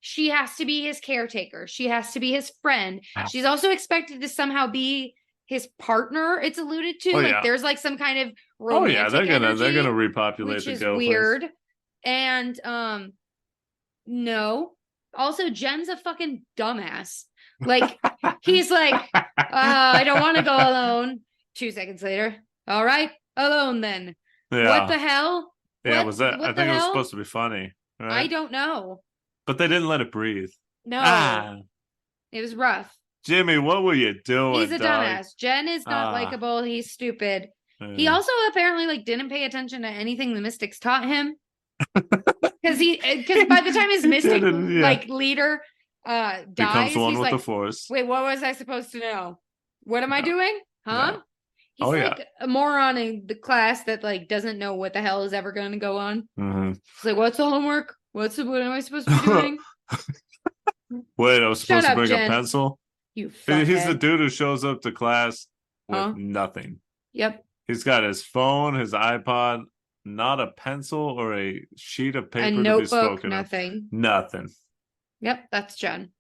she has to be his caretaker. She has to be his friend. She's also expected to somehow be his partner. It's alluded to. Oh Like yeah. there's like some kind of Oh yeah. romantic They're energy, gonna repopulate which the is Go place. weird. And no. Also, Jen's a fucking dumbass. Like, he's like, I don't want to go alone. 2 seconds later. All right, alone then. What Yeah. the hell? Yeah. Was that? I What the think it was hell? supposed to be funny, I right? don't know. But they didn't let it breathe. No, Ah, it was rough. Jimmy, what were you He's doing, a dog? dumbass. Jen is not Ah, likable. He's stupid. He eh. also apparently like didn't pay attention to anything the Mystics taught him. Because by the time his He Mystic didn't. Yeah. like leader Becomes dies, one he's with the like, Force. wait, what was I supposed to know? What am I Yeah. doing? Huh? Yeah. He's Oh yeah. like a moron in the class that like doesn't know what the hell is ever going to go on. Mm-hmm. It's like, what's the homework? What am I supposed to be doing? Wait, I was Shut supposed to up, bring a Jen. pencil? You He's the fuckhead. dude who shows up to class with Huh? nothing. Yep. He's got his phone, his iPod, not a pencil or a sheet of A paper to be notebook, spoken of. nothing. Nothing. Yep, that's Jen.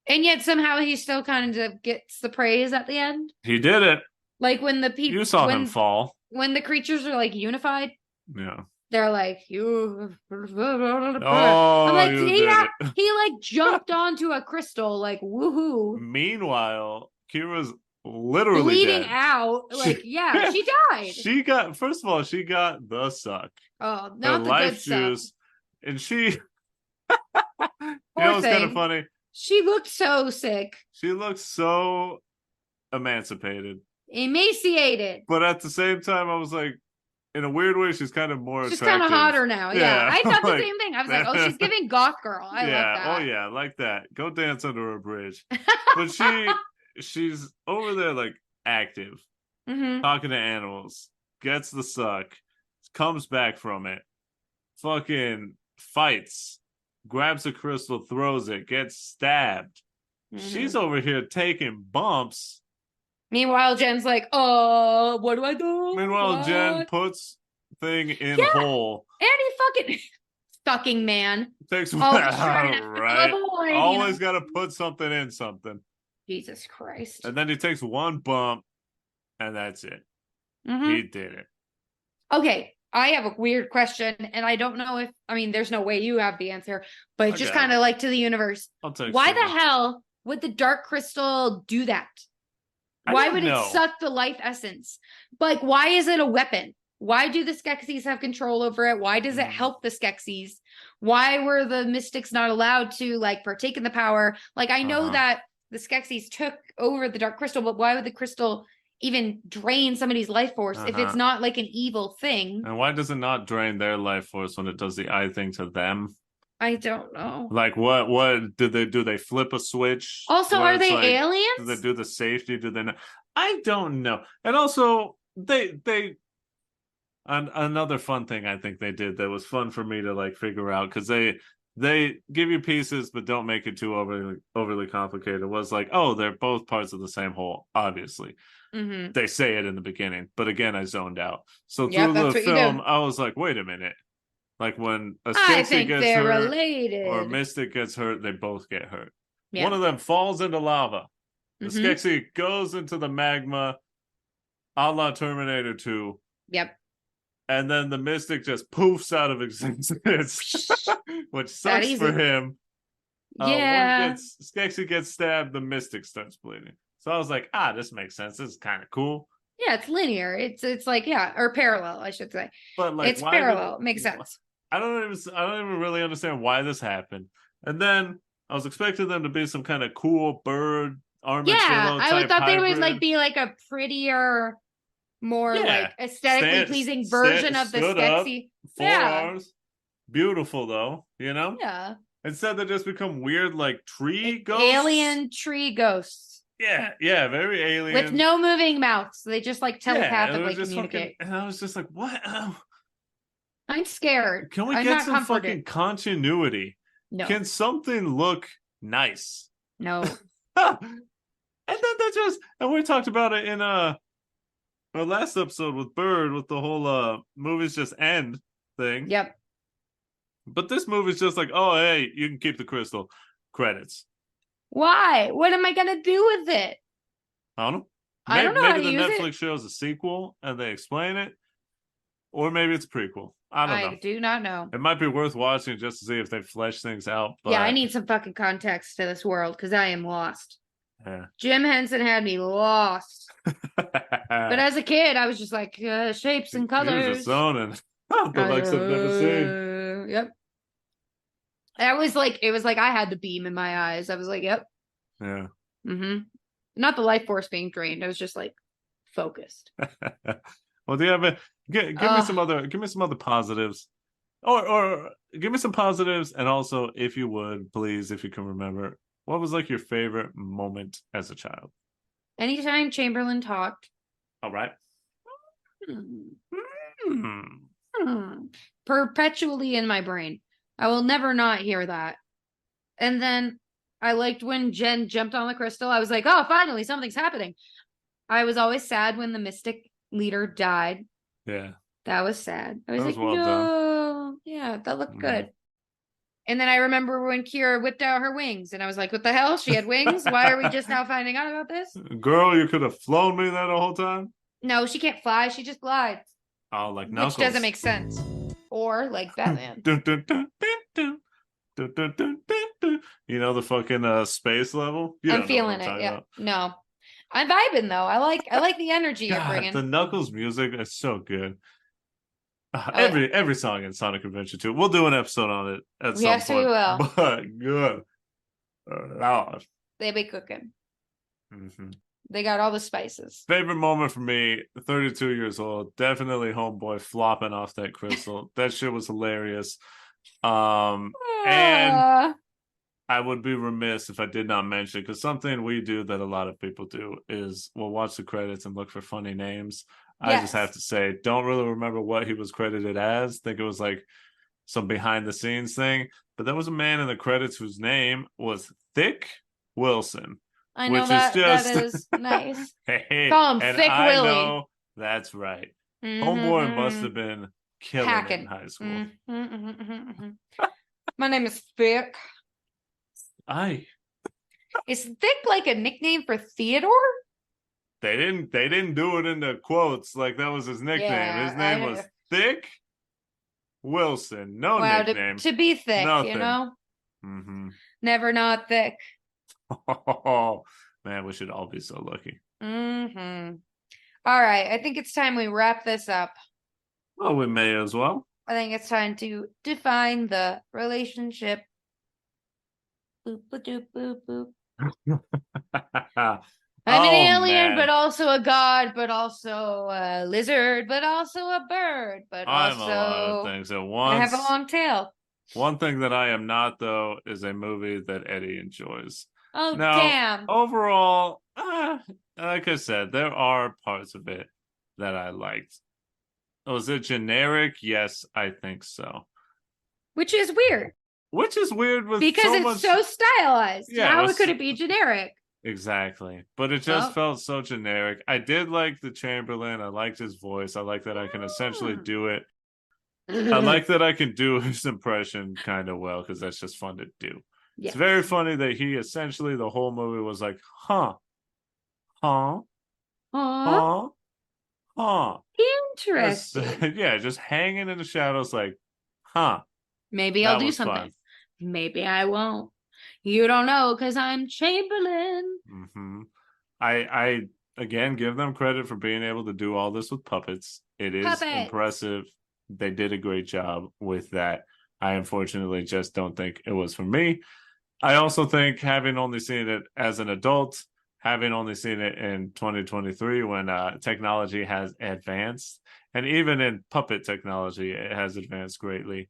And yet somehow he still kind of gets the praise at the end. He did it. Like when the You people saw him fall. when the creatures are like unified, Yeah. they're like, you. I'm Oh, like, you did it. he like jumped onto a crystal, like woohoo, Meanwhile, Kira's literally bleeding dead. out. Like, yeah, she died. She got, first of all, she got the suck. Oh, Her not the good life stuff. juice. And she, Poor what's kind of thing. funny? She looked so sick, She looks so emancipated. emaciated. But at the same time, I was like, in a weird way, she's kind of more She's kind of attractive. hotter now. Yeah, I thought the same thing. I was like, oh, she's giving goth girl. I love that. Oh yeah, like that. Go dance under a bridge. But she's over there like active, talking to animals, gets the suck, comes back from it, fucking fights, grabs a crystal, throws it, gets stabbed. She's over here taking bumps. Meanwhile, Jen's like, oh, what do I do? Meanwhile, What? Jen puts thing in hole. And he fucking man. Takes right. Always got to put something in something. Jesus Christ. And then he takes one bump, and that's it. He did it. Okay, I have a weird question, and I don't know there's no way you have the answer, but just kind of like to the universe. Why the hell would the dark crystal do that? Why would it suck the life essence? Like, why is it a weapon? Why do the Skeksis have control over it? Why does it help the Skeksis? Why were the Mystics not allowed to like partake in the power? Like, I know that the Skeksis took over the dark crystal, but why would the crystal even drain somebody's life force if it's not like an evil thing? And why does it not drain their life force when it does the eye thing to them? I don't know. Like what did they do? They flip a switch? Also, are they aliens? Do they do the safety? Do they not? I don't know. And also they another fun thing I think they did that was fun for me to like figure out, because they give you pieces but don't make it too overly complicated. It was like, oh, they're both parts of the same whole, obviously. They say it in the beginning, but again, I zoned out. So through the film, I was like, wait a minute. Like when a Skeksis gets hurt related. or a Mystic gets hurt, they both get hurt. Yeah. One of them falls into lava. The Skeksis goes into the magma, a la Terminator 2. Yep. And then the Mystic just poofs out of existence, which sucks for him. Yeah. When Skeksis gets stabbed, the Mystic starts bleeding. So I was like, this makes sense. This is kind of cool. Yeah, it's linear. It's like, yeah, or parallel, I should say. But like, it's parallel. Makes sense. I don't even really understand why this happened. And then I was expecting them to be some kind of cool bird Yeah, armadillo I would type thought they would like hybrid. be like a prettier, more Yeah, like aesthetically pleasing version of the stood up, Skeksis. Yeah. forearms, beautiful though, you know. Yeah. Instead, they just become weird like tree ghosts. Alien tree ghosts Yeah, yeah, very with alien. no moving mouths. They just like Yeah, it was telepathically just fucking, communicate. and I was just like, what? I'm scared. Can we I'm get not some comforted. fucking continuity? No, Can something look nice? no. And then they just, and we talked about it in our last episode with Bird with the whole movies just end thing. Yep. But this movie's just like, oh hey, you can keep the crystal. Credits. Why? What am I gonna do with it? I don't know. I don't know how Maybe to the use Netflix it. shows a sequel and they explain it, or maybe it's a prequel. I don't know. I do not know. It might be worth watching just to see if they flesh things out. Yeah, I But need some fucking context to this world because I am lost. yeah. Jim Henson had me lost. But as a kid, I was just like shapes and He was just colors. zoning. The likes I've never seen. Yep. That was like it was like I had the beam in my eyes. I was like, yep. Yeah. Mm-hmm. Not the life force being drained. I was just like focused. Well, do you have a give me some other positives, or give me some positives, and also if you would please, if you can remember, what was like your favorite moment as a child? Anytime Chamberlain talked, All right. Hmm. perpetually in my brain. I will never not hear that. And then I liked when Jen jumped on the crystal. I was like, oh, finally, something's happening. I was always sad when the mystic leader died. Yeah. That was sad. I was That was like, well done. no. Yeah, that looked Mhm. good. And then I remember when Kira whipped out her wings, and I was like, what the hell? She had wings? Why are we just now finding out about this? Girl, you could have flown me that the whole time. No, she can't fly. She just glides, Oh, like which doesn't Knuckles. make sense. Or like Batman. Dun, dun, dun, dun, dun. Dun, dun, dun, dun, dun. You know the fucking space level? You I'm don't know what I'm feeling it. talking Yeah. about. No. I'm vibing though. I like the energy you're God, the bringing. Knuckles music is so good. Oh yeah. Every song in Sonic Adventure 2. We'll do an episode on it at some Yes, we point. will. But good Lord. They be cooking. Mm-hmm. They got all the spices. Favorite moment for me, 32 years old, definitely Homeboy flopping off that crystal. That shit was hilarious. And I would be remiss if I did not mention, because something we do that a lot of people do is we'll watch the credits and look for funny names. I just have Yes. to say, don't really remember what he was credited as. Think it was like some behind the scenes thing. But there was a man in the credits whose name was Thick Wilson, I know which is that just is nice. hey, Call him and Thick I Willie. know that's right. Homeboy must Mm-hmm. have been killing it in Hacking. high school. My name is Thick. Aye. Is Thick like a nickname for Theodore? They didn't do it in the quotes like that was his nickname. Yeah, His name was Thick Wilson. No wow, nickname. to be thick, Nothing. you know? Mm-hmm. Never not thick. Oh, man, we should all be so lucky. Mm-hmm. All right, I think it's time we wrap this up. Well, we may as well. I think it's time to define the relationship. Boop, boop, boop, boop. I'm an alien, but also a god, but also a lizard, but also a bird, but I'm also a lot of things at once. I have a long tail. One thing that I am not, though, is a movie that Eddie enjoys. Oh, Now, damn. overall, like I said, there are parts of it that I liked. Was it generic? Yes, I think so. Which is weird. Which is weird with because so it's much... so stylized. Yeah, How could it be generic? Exactly. But it just felt so generic. I did like the Chamberlain. I liked his voice. I like that I can essentially do it. I like that I can do his impression kind of well, because that's just fun to do. Yes. It's very funny that he essentially the whole movie was like, huh, interesting. Yeah, just hanging in the shadows like, huh. Maybe I'll do something. Fun. Maybe I won't. You don't know, because I'm Chamberlain. Mm-hmm. I again give them credit for being able to do all this with puppets. It is impressive They did a great job with that. I unfortunately just don't think it was for me. I also think having only seen it as an adult, having only seen it in 2023 when technology has advanced, and even in puppet technology, it has advanced greatly.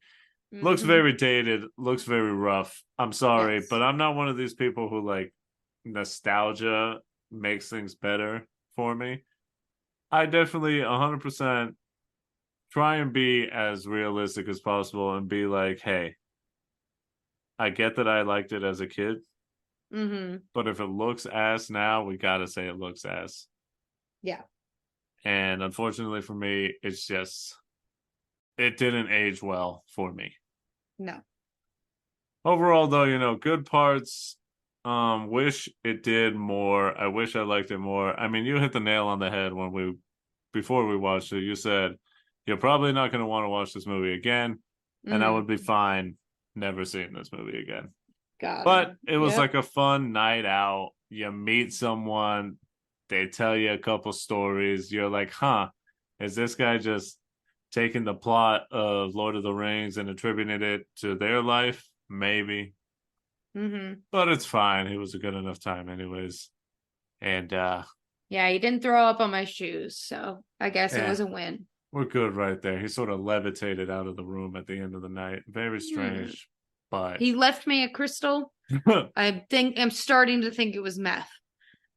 Looks Mm-hmm. very dated, looks very rough. I'm sorry, Yes. but I'm not one of these people who like nostalgia makes things better for me. I definitely 100% try and be as realistic as possible and be like, hey, I get that I liked it as a kid, Mm-hmm. but if it looks ass now, we gotta say it looks ass. Yeah. And unfortunately for me, it's just it didn't age well for me. No. Overall though, good parts. Wish it did more. I wish I liked it more. I mean, you hit the nail on the head when we before we watched it. You said you're probably not going to want to watch this movie again, and I Mm-hmm. would be fine never seeing this movie again. Got But him. it was Yep. like a fun night out. You meet someone, they tell you a couple stories. You're like, huh, is this guy just taking the plot of Lord of the Rings and attributing it to their life? Maybe. Mm-hmm. But it's fine. It was a good enough time, anyways. And Yeah, he didn't throw up on my shoes, so I guess it yeah, was a win. we're good right there. He sort of levitated out of the room at the end of the night. Very Hmm. strange, but He left me a crystal. I'm starting to think it was meth.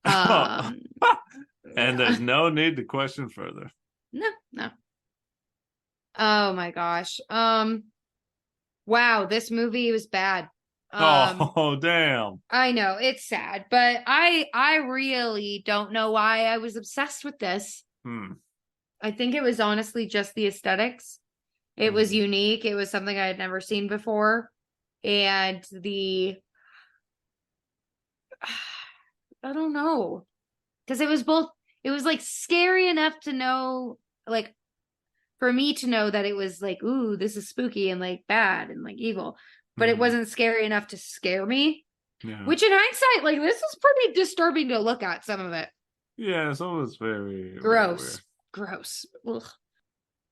Um, and yeah. there's no need to question further. No, no. Oh my gosh. Wow, this movie was bad. Oh, damn. I know it's sad, but I really don't know why I was obsessed with this. Hmm. I think it was honestly just the aesthetics. It was Hmm. unique. It was something I had never seen before. And I don't know. Because it was like scary enough to know, like, for me to know that it was like, ooh, this is spooky and like bad and like evil. But it Hmm. wasn't scary enough to scare me. Yeah. Which in hindsight, like, this is pretty disturbing to look at, some of it. Yeah, so it was very, very Gross. weird. Gross. Ugh.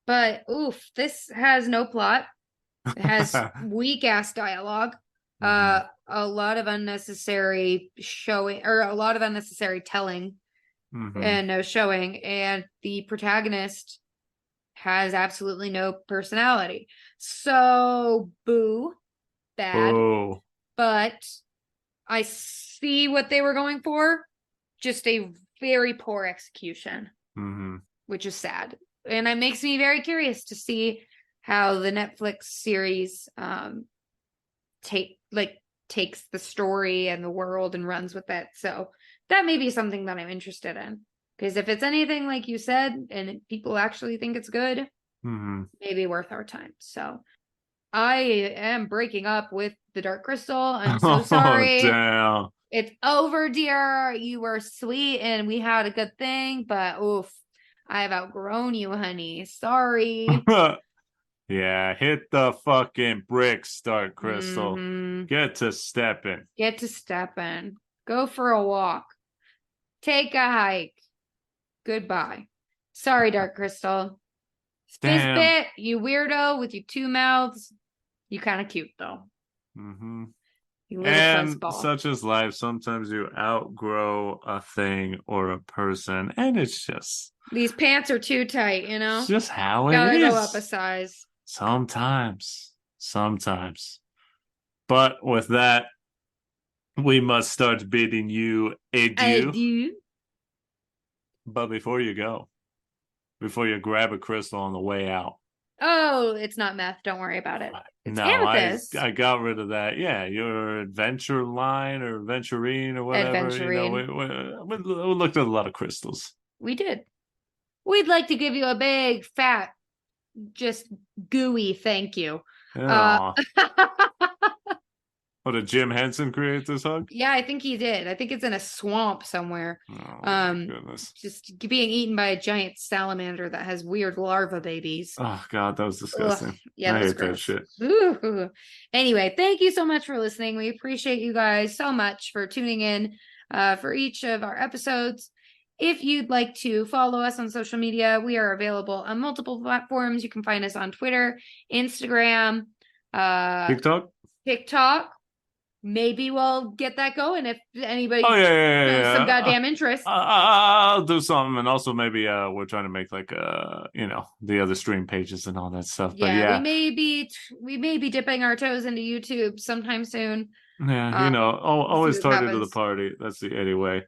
But oof, this has no plot. It has weak ass dialogue. Hmm. A lot of unnecessary showing or a lot of unnecessary telling Hmm. and no showing. And the protagonist has absolutely no personality. So boo, bad. Oh. But I see what they were going for. Just a very poor execution, Hmm. which is sad. And it makes me very curious to see how the Netflix series takes the story and the world and runs with it. So that may be something that I'm interested in. Because if it's anything like you said, and people actually think it's good, Hmm. maybe worth our time. So I am breaking up with the Dark Crystal. I'm so Oh, sorry. damn. It's over, dear. You were sweet and we had a good thing, but oof, I've outgrown you, honey. Sorry. Yeah, hit the fucking bricks, Dark Crystal. Mm-hmm. Get to stepping. Get to stepping. Go for a walk. Take a hike. Goodbye. Sorry, Dark Crystal. Damn. Fizzbit, you weirdo with your two mouths. You kind of cute though. Hmm. You little And fuzzball. such is life. Sometimes you outgrow a thing or a person, and These pants are too tight, it's just how it Gotta go up a is. size. Sometimes. Sometimes. But with that, we must start bidding you I adieu. do. But before you go, before you grab a crystal on the way out. Oh, it's not meth. Don't worry about it. It's No, I amethyst. I got rid of that. Yeah, your adventure line or venturine or whatever. Adventurine. We looked at a lot of crystals. We did. We'd like to give you a big, fat, just gooey thank you. Uh, Oh, what did Jim Henson create this hug? yeah, I think he did. I think it's in a swamp somewhere. Oh my Um, goodness. just being eaten by a giant salamander that has weird larva babies. Oh god, that was Ugh, disgusting. yeah, I that was hate that gross. shit. Ooh. Anyway, thank you so much for listening. We appreciate you guys so much for tuning in for each of our episodes. If you'd like to follow us on social media, we are available on multiple platforms. You can find us on Twitter, Instagram, TikTok. Maybe we'll get that going if anybody shows some goddamn interest. I'll do something, and also maybe we're trying to make like the other stream pages and all that stuff. Yeah, but yeah, we may be dipping our toes into YouTube sometime soon. Yeah, always tardy to the party. That's the anyway.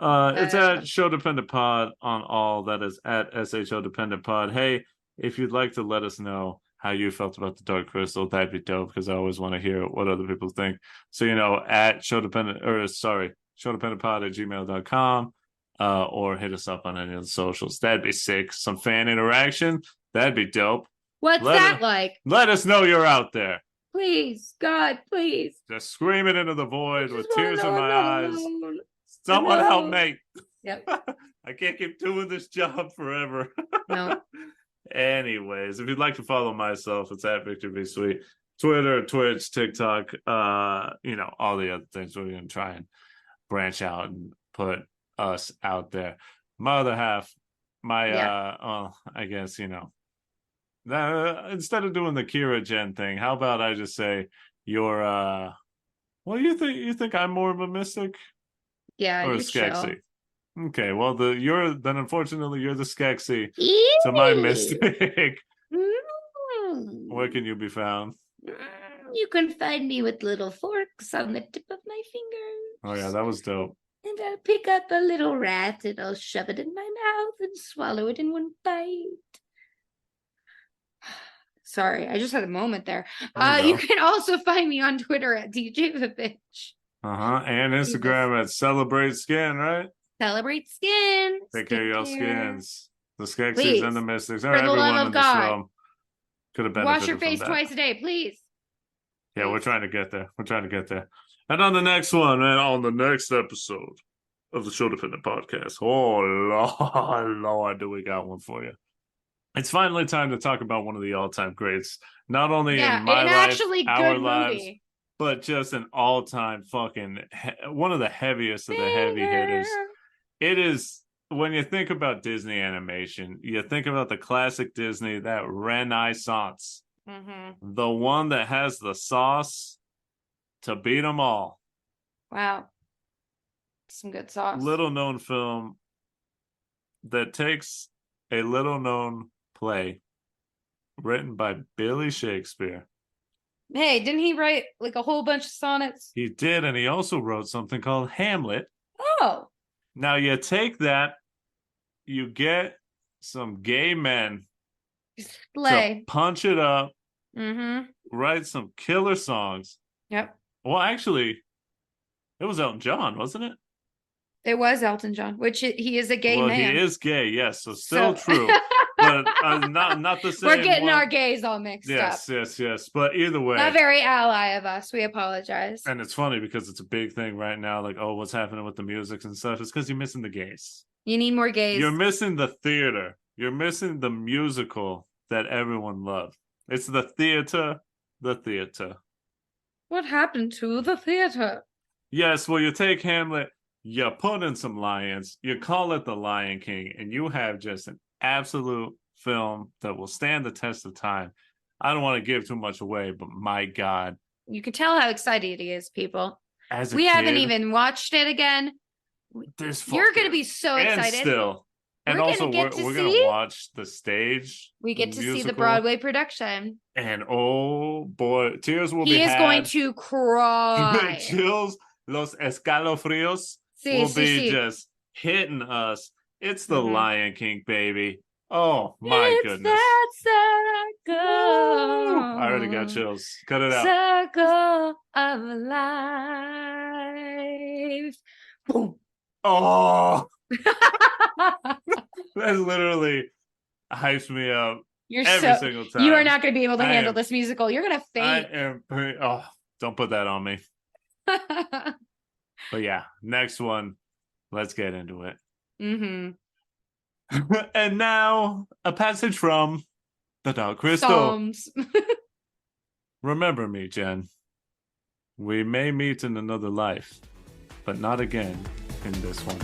It's at Sho-Dependent Pod on all. That is at Sho-Dependent Pod. Hey, if you'd like to let us know how you felt about the Dark Crystal, that'd be dope, because I always want to hear what other people think. So, at Sho-Dependent@gmail.com, or hit us up on any of the socials. That'd be sick. Some fan interaction. That'd be dope. What's that like? Let us know you're out there. Please, God, please. Just screaming into the void with tears in my eyes. Someone help me. Yep. I can't keep doing this job forever. No. Anyways, if you'd like to follow myself, it's at Victor B. Sweet. Twitter, Twitch, TikTok, all the other things. We're going to try and branch out and put us out there. My other half, I guess, instead of doing the Kira Jen thing, how about I just say you're, you think I'm more of a mystic? Yeah, or a Skeksis? Chill. Okay, well, unfortunately you're the Skeksis to my mystic. Where can you be found? You can find me with little forks on the tip of my fingers. Oh yeah, that was dope. And I'll pick up a little rat and I'll shove it in my mouth and swallow it in one bite. Sorry, I just had a moment there. You can also find me on Twitter at DJ the Bitch. And Instagram at Celebrate Skin, right? Celebrate Skin. Take care of your skins. The Skeksis and the Mystics. For the love of God. Could have benefited Wash your face twice a day, please. Yeah, we're trying to get there. And on the next one, and on the next episode of the Sho-Dependent Podcast, oh Lord, do we got one for you. It's finally time to talk about one of the all-time greats. Not only in my life, our lives, but just an all-time fucking one of the heaviest of the heavy hitters. It is, when you think about Disney animation, you think about the classic Disney, that Renaissance. Mm-hmm. The one that has the sauce to beat them all. Wow. Some good sauce. Little known film that takes a little known play written by Billy Shakespeare. Hey, didn't he write like a whole bunch of sonnets? He did, and he also wrote something called Hamlet. Oh. Now you take that, you get some gay men to punch it up, write some killer songs. Yep. Well, actually, it was Elton John, wasn't it? It was Elton John, which he is a gay man. Well, he is gay, yes, so still true. But not the same. We're getting our gays all mixed up. Yes. But either way, not very ally of us. We apologize. And it's funny because it's a big thing right now. Like, oh, what's happening with the music and stuff? It's because you're missing the gays. You need more gays. You're missing the theater. You're missing the musical that everyone loved. It's the theater. What happened to the theater? Yes, well, you take Hamlet, you put in some lions, you call it The Lion King, and you have just an absolute film that will stand the test of time. I don't want to give too much away, but my God. You can tell how excited he is, people. We haven't even watched it again. You're going to be so excited. And also, we're going to watch the stage. We get to see the Broadway production. And oh boy, tears will be He is going to cry. Chills, los escalofríos will be just hitting us. It's the Lion King, baby. Oh my goodness. That circle. I already got chills. Cut it out. Circle of life. Boom. Oh. That literally hypes me up every single time. You are not going to be able to handle this musical. You're going to faint. Don't put that on me. But yeah, next one. Let's get into it. And now, a passage from The Dark Crystal. Psalms. Remember me, Jen. We may meet in another life, but not again in this one.